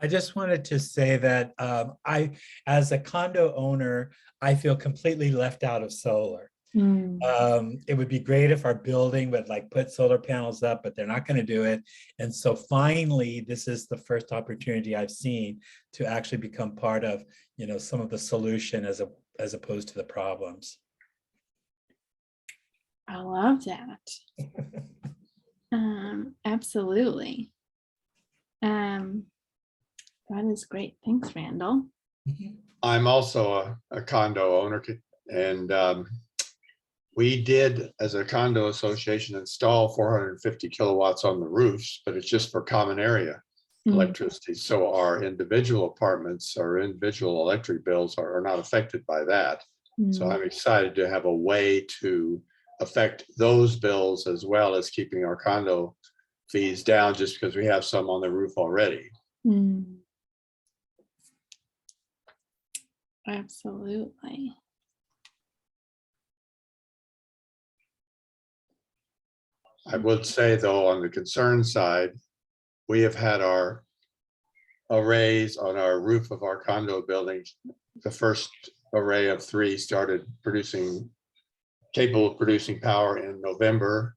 [SPEAKER 5] I just wanted to say that as a condo owner, I feel completely left out of solar. It would be great if our building would put solar panels up, but they're not going to do it. And so finally, this is the first opportunity I've seen to actually become part of, some of the solution as opposed to the problems.
[SPEAKER 1] I love that. Absolutely. That is great. Thanks, Randall.
[SPEAKER 6] I'm also a condo owner, and we did, as a condo association, install 450 kilowatts on the roofs, but it's just for common area electricity. So our individual apartments, our individual electric bills are not affected by that. So I'm excited to have a way to affect those bills as well as keeping our condo fees down, just because we have some on the roof already.
[SPEAKER 1] Absolutely.
[SPEAKER 6] I would say, though, on the concern side, we have had our arrays on our roof of our condo building. The first array of 3 started capable of producing power in November.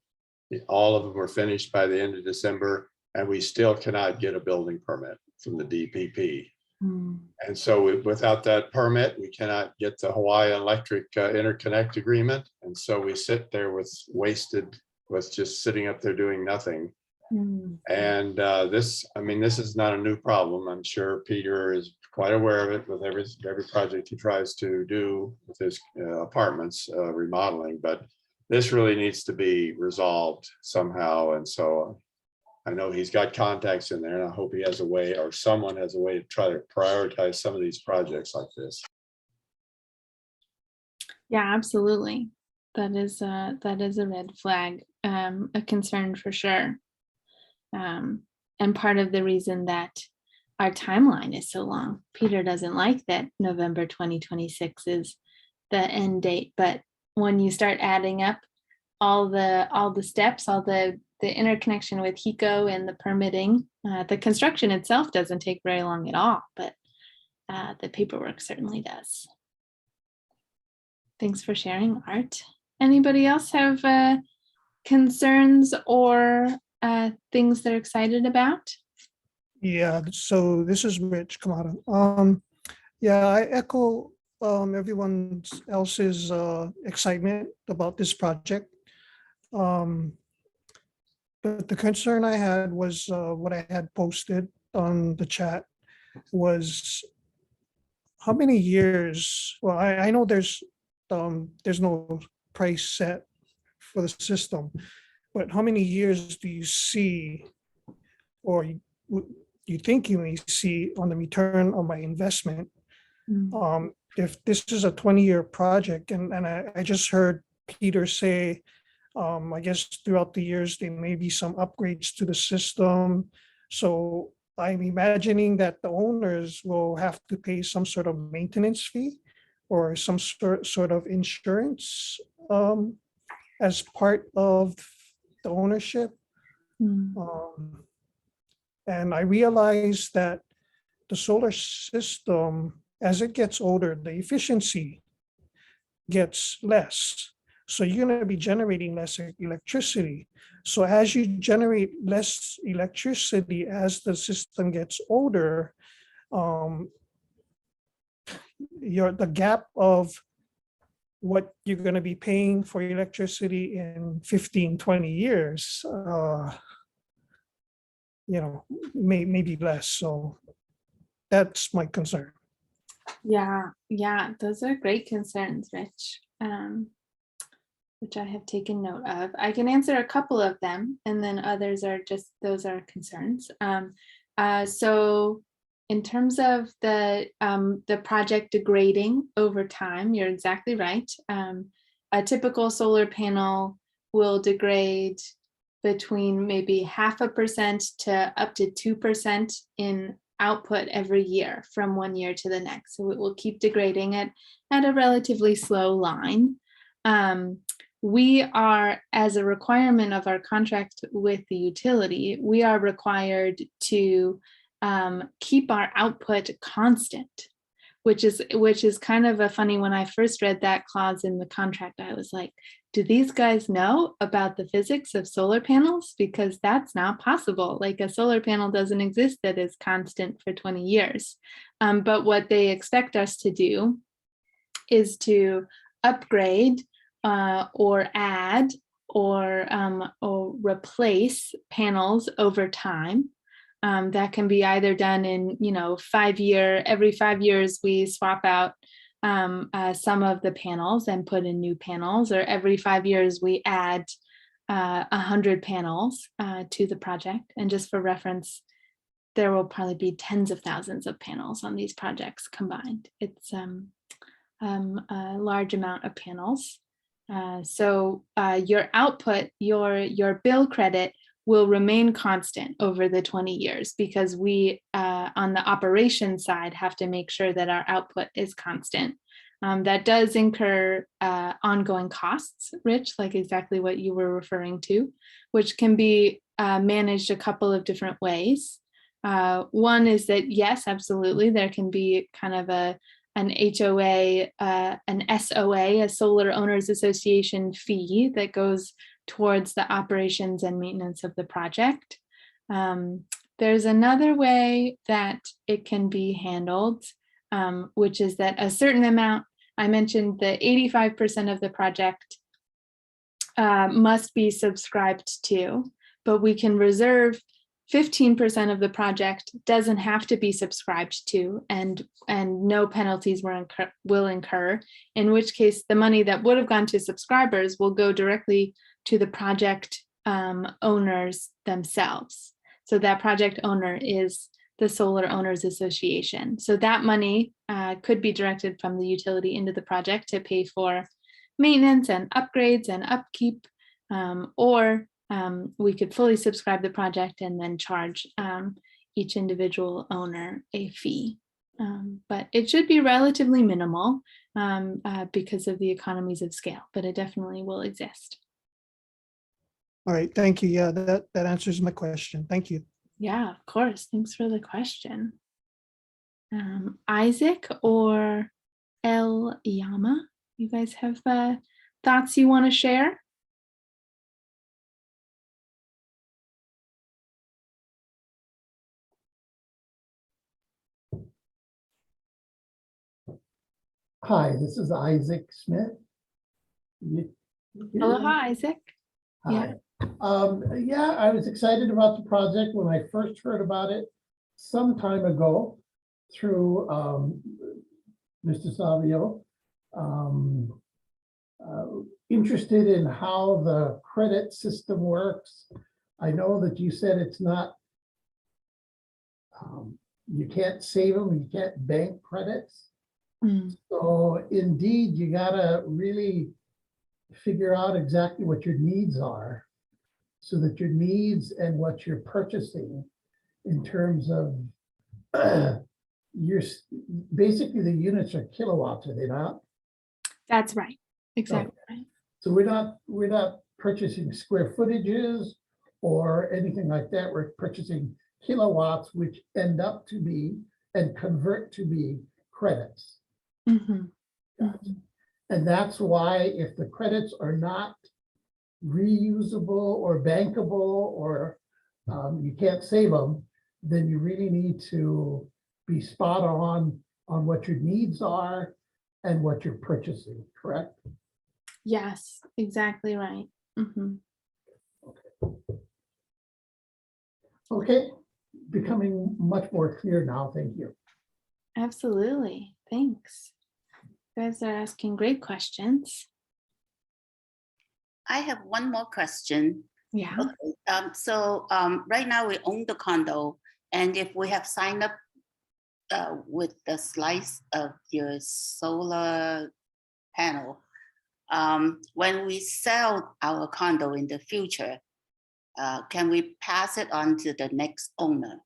[SPEAKER 6] All of them were finished by the end of December, and we still cannot get a building permit from the DPP. And so without that permit, we cannot get the Hawaii Electric interconnect agreement. And so we sit there with just sitting up there doing nothing. And this is not a new problem. I'm sure Peter is quite aware of it with every project he tries to do with his apartments remodeling, but this really needs to be resolved somehow. And so I know he's got contacts in there, and I hope he has a way, or someone has a way, to try to prioritize some of these projects like this.
[SPEAKER 1] Yeah, absolutely. That is a red flag, a concern for sure. And part of the reason that our timeline is so long. Peter doesn't like that November 2026 is the end date, but when you start adding up all the steps, all the interconnection with HECO and the permitting, the construction itself doesn't take very long at all, but the paperwork certainly does. Thanks for sharing, Art. Anybody else have concerns or things they're excited about?
[SPEAKER 7] Yeah, so this is Rich Kamada. Yeah, I echo everyone else's excitement about this project. But the concern I had was what I had posted on the chat was how many years. Well, I know there's no price set for the system, but how many years do you see, or you think you may see, on the return on my investment? If this is a 20-year project, and I just heard Peter say, I guess throughout the years, there may be some upgrades to the system. So I'm imagining that the owners will have to pay some sort of maintenance fee or some sort of insurance as part of the ownership.
[SPEAKER 1] Mm.
[SPEAKER 7] And I realized that the solar system, as it gets older, the efficiency gets less. So you're going to be generating less electricity. So as you generate less electricity as the system gets older, the gap of what you're going to be paying for electricity in 15, 20 years, may be less. So that's my concern.
[SPEAKER 1] Yeah, those are great concerns, Rich, which I have taken note of. I can answer a couple of them, and then others are just, those are concerns. So in terms of the project degrading over time, you're exactly right. A typical solar panel will degrade between maybe 0.5% to up to 2% in output every year from one year to the next. So it will keep degrading at a relatively slow line. We are, as a requirement of our contract with the utility, we are required to keep our output constant, which is kind of a funny. When I first read that clause in the contract, I was like, do these guys know about the physics of solar panels? Because that's not possible. Like, a solar panel doesn't exist that is constant for 20 years. But what they expect us to do is to upgrade or add or replace panels over time. That can be either done in, every 5 years we swap out some of the panels and put in new panels, or every 5 years we add 100 panels to the project. And just for reference, there will probably be tens of thousands of panels on these projects combined. It's a large amount of panels. So your output, your bill credit will remain constant over the 20 years, because we, on the operations side, have to make sure that our output is constant. That does incur ongoing costs, Rich, like exactly what you were referring to, which can be managed a couple of different ways. One is that, yes, absolutely, there can be kind of an HOA, an SOA, a Solar Owners Association fee that goes towards the operations and maintenance of the project. There's another way that it can be handled, which is that a certain amount, I mentioned that 85% of the project must be subscribed to, but we can reserve 15% of the project doesn't have to be subscribed to, and no penalties will incur, in which case the money that would have gone to subscribers will go directly to the project owners themselves. So that project owner is the Solar Owners Association. So that money could be directed from the utility into the project to pay for maintenance and upgrades and upkeep, or we could fully subscribe the project and then charge each individual owner a fee. But it should be relatively minimal because of the economies of scale, but it definitely will exist.
[SPEAKER 7] All right, thank you. Yeah, that answers my question. Thank you.
[SPEAKER 1] Yeah, of course. Thanks for the question. Isaac or El Yama, you guys have thoughts you want to share?
[SPEAKER 8] Hi, this is Isaac Smith.
[SPEAKER 1] Aloha, Isaac.
[SPEAKER 8] Hi. Yeah, I was excited about the project when I first heard about it some time ago through Mr. Savio. Interested in how the credit system works. I know that you said it's not, you can't save them, you can't bank credits. So indeed, you gotta really figure out exactly what your needs are, so that your needs and what you're purchasing in terms of basically the units are kilowatts, are they not?
[SPEAKER 1] That's right. Exactly right.
[SPEAKER 8] So we're not purchasing square footages or anything like that. We're purchasing kilowatts, which end up to be and convert to be credits.
[SPEAKER 1] Mhm.
[SPEAKER 8] Gotcha. And that's why if the credits are not reusable or bankable, or you can't save them, then you really need to be spot on what your needs are and what you're purchasing, correct?
[SPEAKER 1] Yes, exactly right. Mhm.
[SPEAKER 8] Okay, becoming much more clear now, thank you.
[SPEAKER 1] Absolutely. Thanks. You guys are asking great questions.
[SPEAKER 4] I have one more question.
[SPEAKER 1] Yeah.
[SPEAKER 4] Right now we own the condo, and if we have signed up with the slice of your solar panel, when we sell our condo in the future, can we pass it on to the next owner?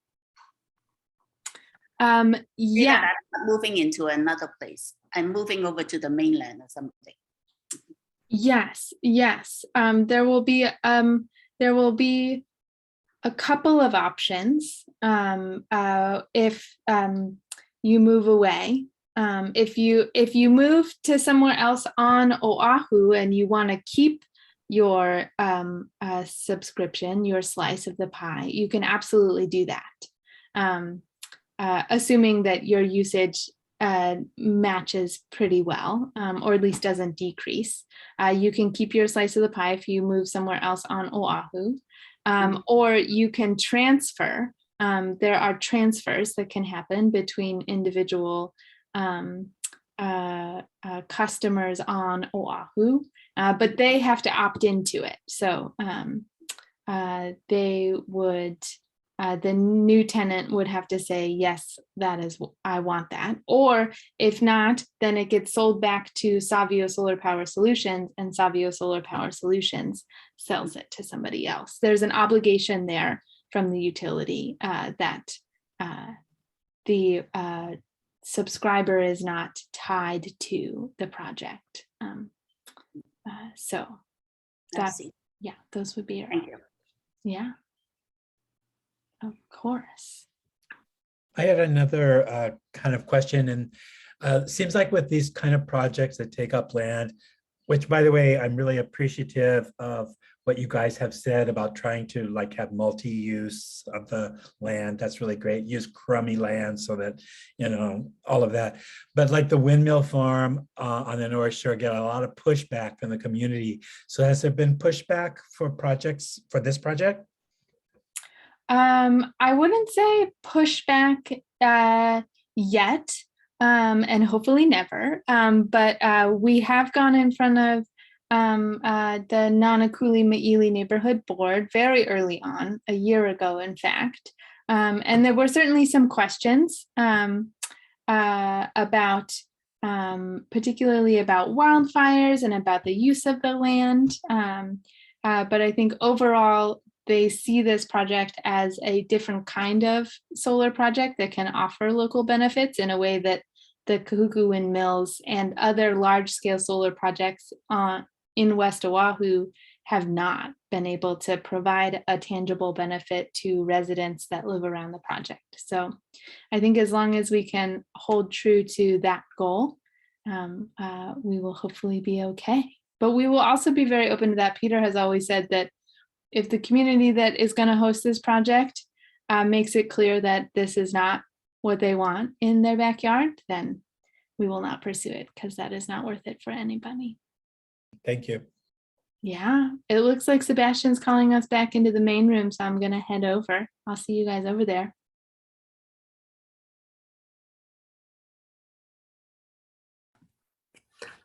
[SPEAKER 1] Yeah.
[SPEAKER 4] I'm moving into another place. I'm moving over to the mainland or something.
[SPEAKER 1] Yes. Yes. There will be a couple of options if you move away. If you move to somewhere else on Oahu and you want to keep your subscription, your slice of the pie, you can absolutely do that. Assuming that your usage matches pretty well, or at least doesn't decrease. You can keep your slice of the pie if you move somewhere else on Oahu, or you can transfer. There are transfers that can happen between individual customers on Oahu, but they have to opt into it. So they would, the new tenant would have to say, yes, that is, I want that. Or if not, then it gets sold back to Savio Solar Power Solutionsʻ, and Savio Solar Power Solutionsʻ sells it to somebody else. There's an obligation there from the utility that the subscriber is not tied to the project. So that's, yeah, those would be your,
[SPEAKER 4] Thank you.
[SPEAKER 1] yeah, of course.
[SPEAKER 5] I had another kind of question, and seems like with these kind of projects that take up land, which, by the way, I'm really appreciative of what you guys have said about trying to like have multi-use of the land. That's really great. Use crummy land so that, you know, all of that. But like the windmill farm on the North Shore get a lot of pushback from the community. So has there been pushback for projects for this project?
[SPEAKER 1] I wouldn't say pushback yet, and hopefully never. But we have gone in front of the Nanakuli Ma'ili Neighborhood Board very early on, a year ago, in fact. And there were certainly some questions about particularly about wildfires and about the use of the land. But I think overall, they see this project as a different kind of solar project that can offer local benefits in a way that the Kahuku windmills and other large-scale solar projects in West Oahu have not been able to provide a tangible benefit to residents that live around the project. So I think as long as we can hold true to that goal, we will hopefully be okay. But we will also be very open to that. Peter has always said that if the community that is going to host this project makes it clear that this is not what they want in their backyard, then we will not pursue it, because that is not worth it for anybody.
[SPEAKER 5] Thank you.
[SPEAKER 1] Yeah, it looks like Sebastian's calling us back into the main room, so I'm going to head over. I'll see you guys over there.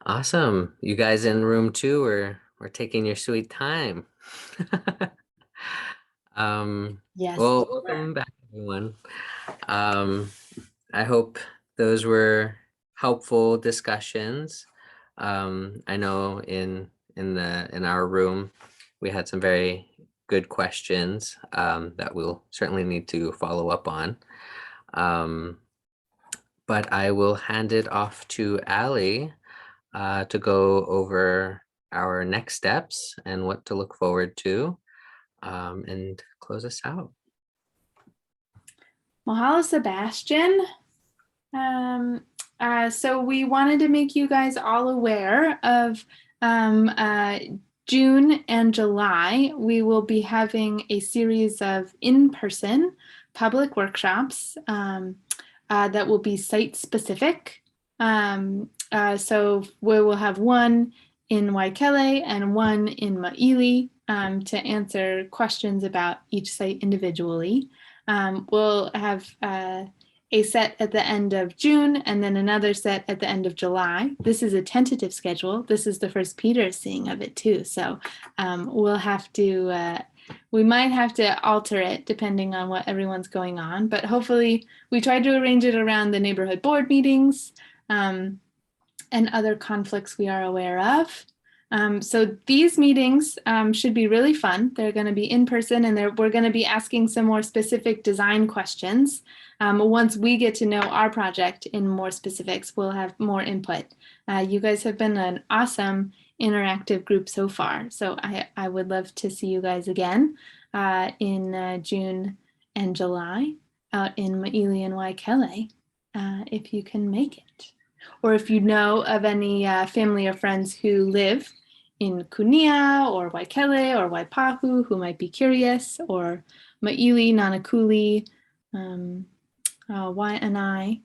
[SPEAKER 3] Awesome. You guys in room 2 we're taking your sweet time.
[SPEAKER 1] Yes.
[SPEAKER 3] Well, welcome back, everyone. I hope those were helpful discussions. I know in our room we had some very good questions that we'll certainly need to follow up on. But I will hand it off to Ali to go over our next steps and what to look forward to, and close us out.
[SPEAKER 1] Mahalo, Sebastian. So we wanted to make you guys all aware of June and July. We will be having a series of in-person public workshops that will be site-specific. So we will have one in Waikele and one in Maili to answer questions about each site individually. We'll have a set at the end of June and then another set at the end of July. This is a tentative schedule. This is the first Peter seeing of it too. So we'll have to, we might have to alter it depending on what everyone's going on, but hopefully we tried to arrange it around the neighborhood board meetings and other conflicts we are aware of. So these meetings should be really fun. They're going to be in person, and we're going to be asking some more specific design questions. Once we get to know our project in more specifics, we'll have more input. You guys have been an awesome interactive group so far. So I would love to see you guys again in June and July out in Maili and Waikele if you can make it. Or if you know of any family or friends who live in Kunia or Waikele or Waipahu who might be curious, or Maili, Nanakuli, Waianae,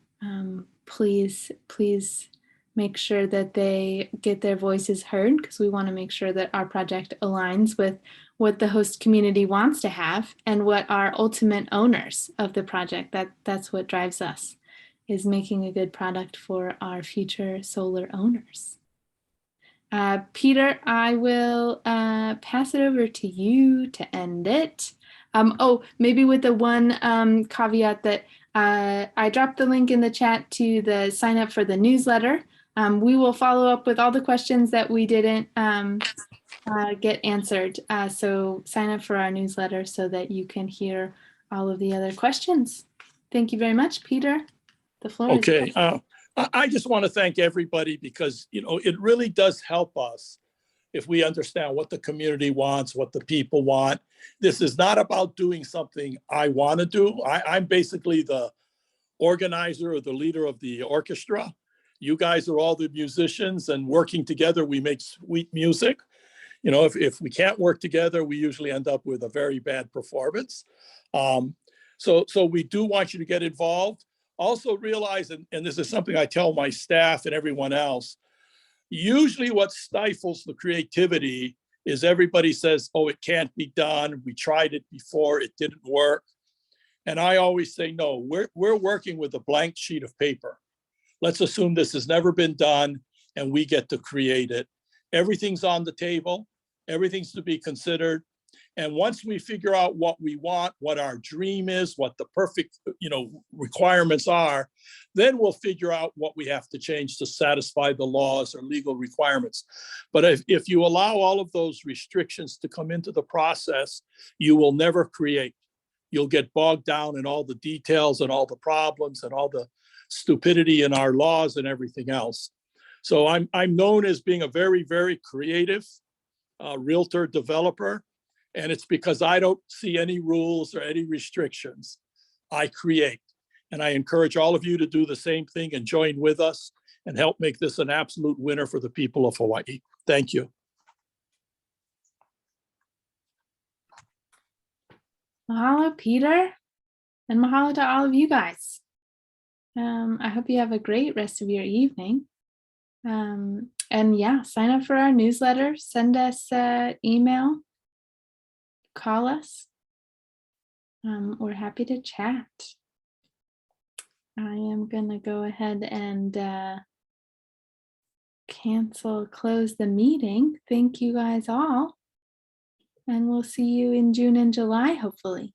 [SPEAKER 1] please make sure that they get their voices heard, because we want to make sure that our project aligns with what the host community wants to have and what our ultimate owners of the project, that's what drives us, is making a good product for our future solar owners. Peter, I will pass it over to you to end it. Oh, maybe with the one caveat that I dropped the link in the chat to the sign up for the newsletter. We will follow up with all the questions that we didn't get answered. So sign up for our newsletter so that you can hear all of the other questions. Thank you very much, Peter. The floor is yours.
[SPEAKER 2] Okay. I just want to thank everybody, because, you know, it really does help us if we understand what the community wants, what the people want. This is not about doing something I want to do. I'm basically the organizer or the leader of the orchestra. You guys are all the musicians, and working together, we make sweet music. You know, if we can't work together, we usually end up with a very bad performance. So we do want you to get involved. Also realize, and this is something I tell my staff and everyone else, usually what stifles the creativity is everybody says, oh, it can't be done. We tried it before, it didn't work. And I always say, no, we're working with a blank sheet of paper. Let's assume this has never been done and we get to create it. Everything's on the table, everything's to be considered. And once we figure out what we want, what our dream is, what the perfect, you know, requirements are, then we'll figure out what we have to change to satisfy the laws or legal requirements. But if you allow all of those restrictions to come into the process, you will never create. You'll get bogged down in all the details and all the problems and all the stupidity in our laws and everything else. So I'm known as being a very, very creative realtor developer. And it's because I don't see any rules or any restrictions. I create. And I encourage all of you to do the same thing and join with us and help make this an absolute winner for the people of Hawaii. Thank you.
[SPEAKER 1] Mahalo, Peter, and mahalo to all of you guys. I hope you have a great rest of your evening. And yeah, sign up for our newsletter, send us an email, call us. We're happy to chat. I am gonna go ahead and close the meeting. Thank you guys all. And we'll see you in June and July, hopefully.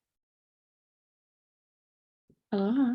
[SPEAKER 1] Aloha.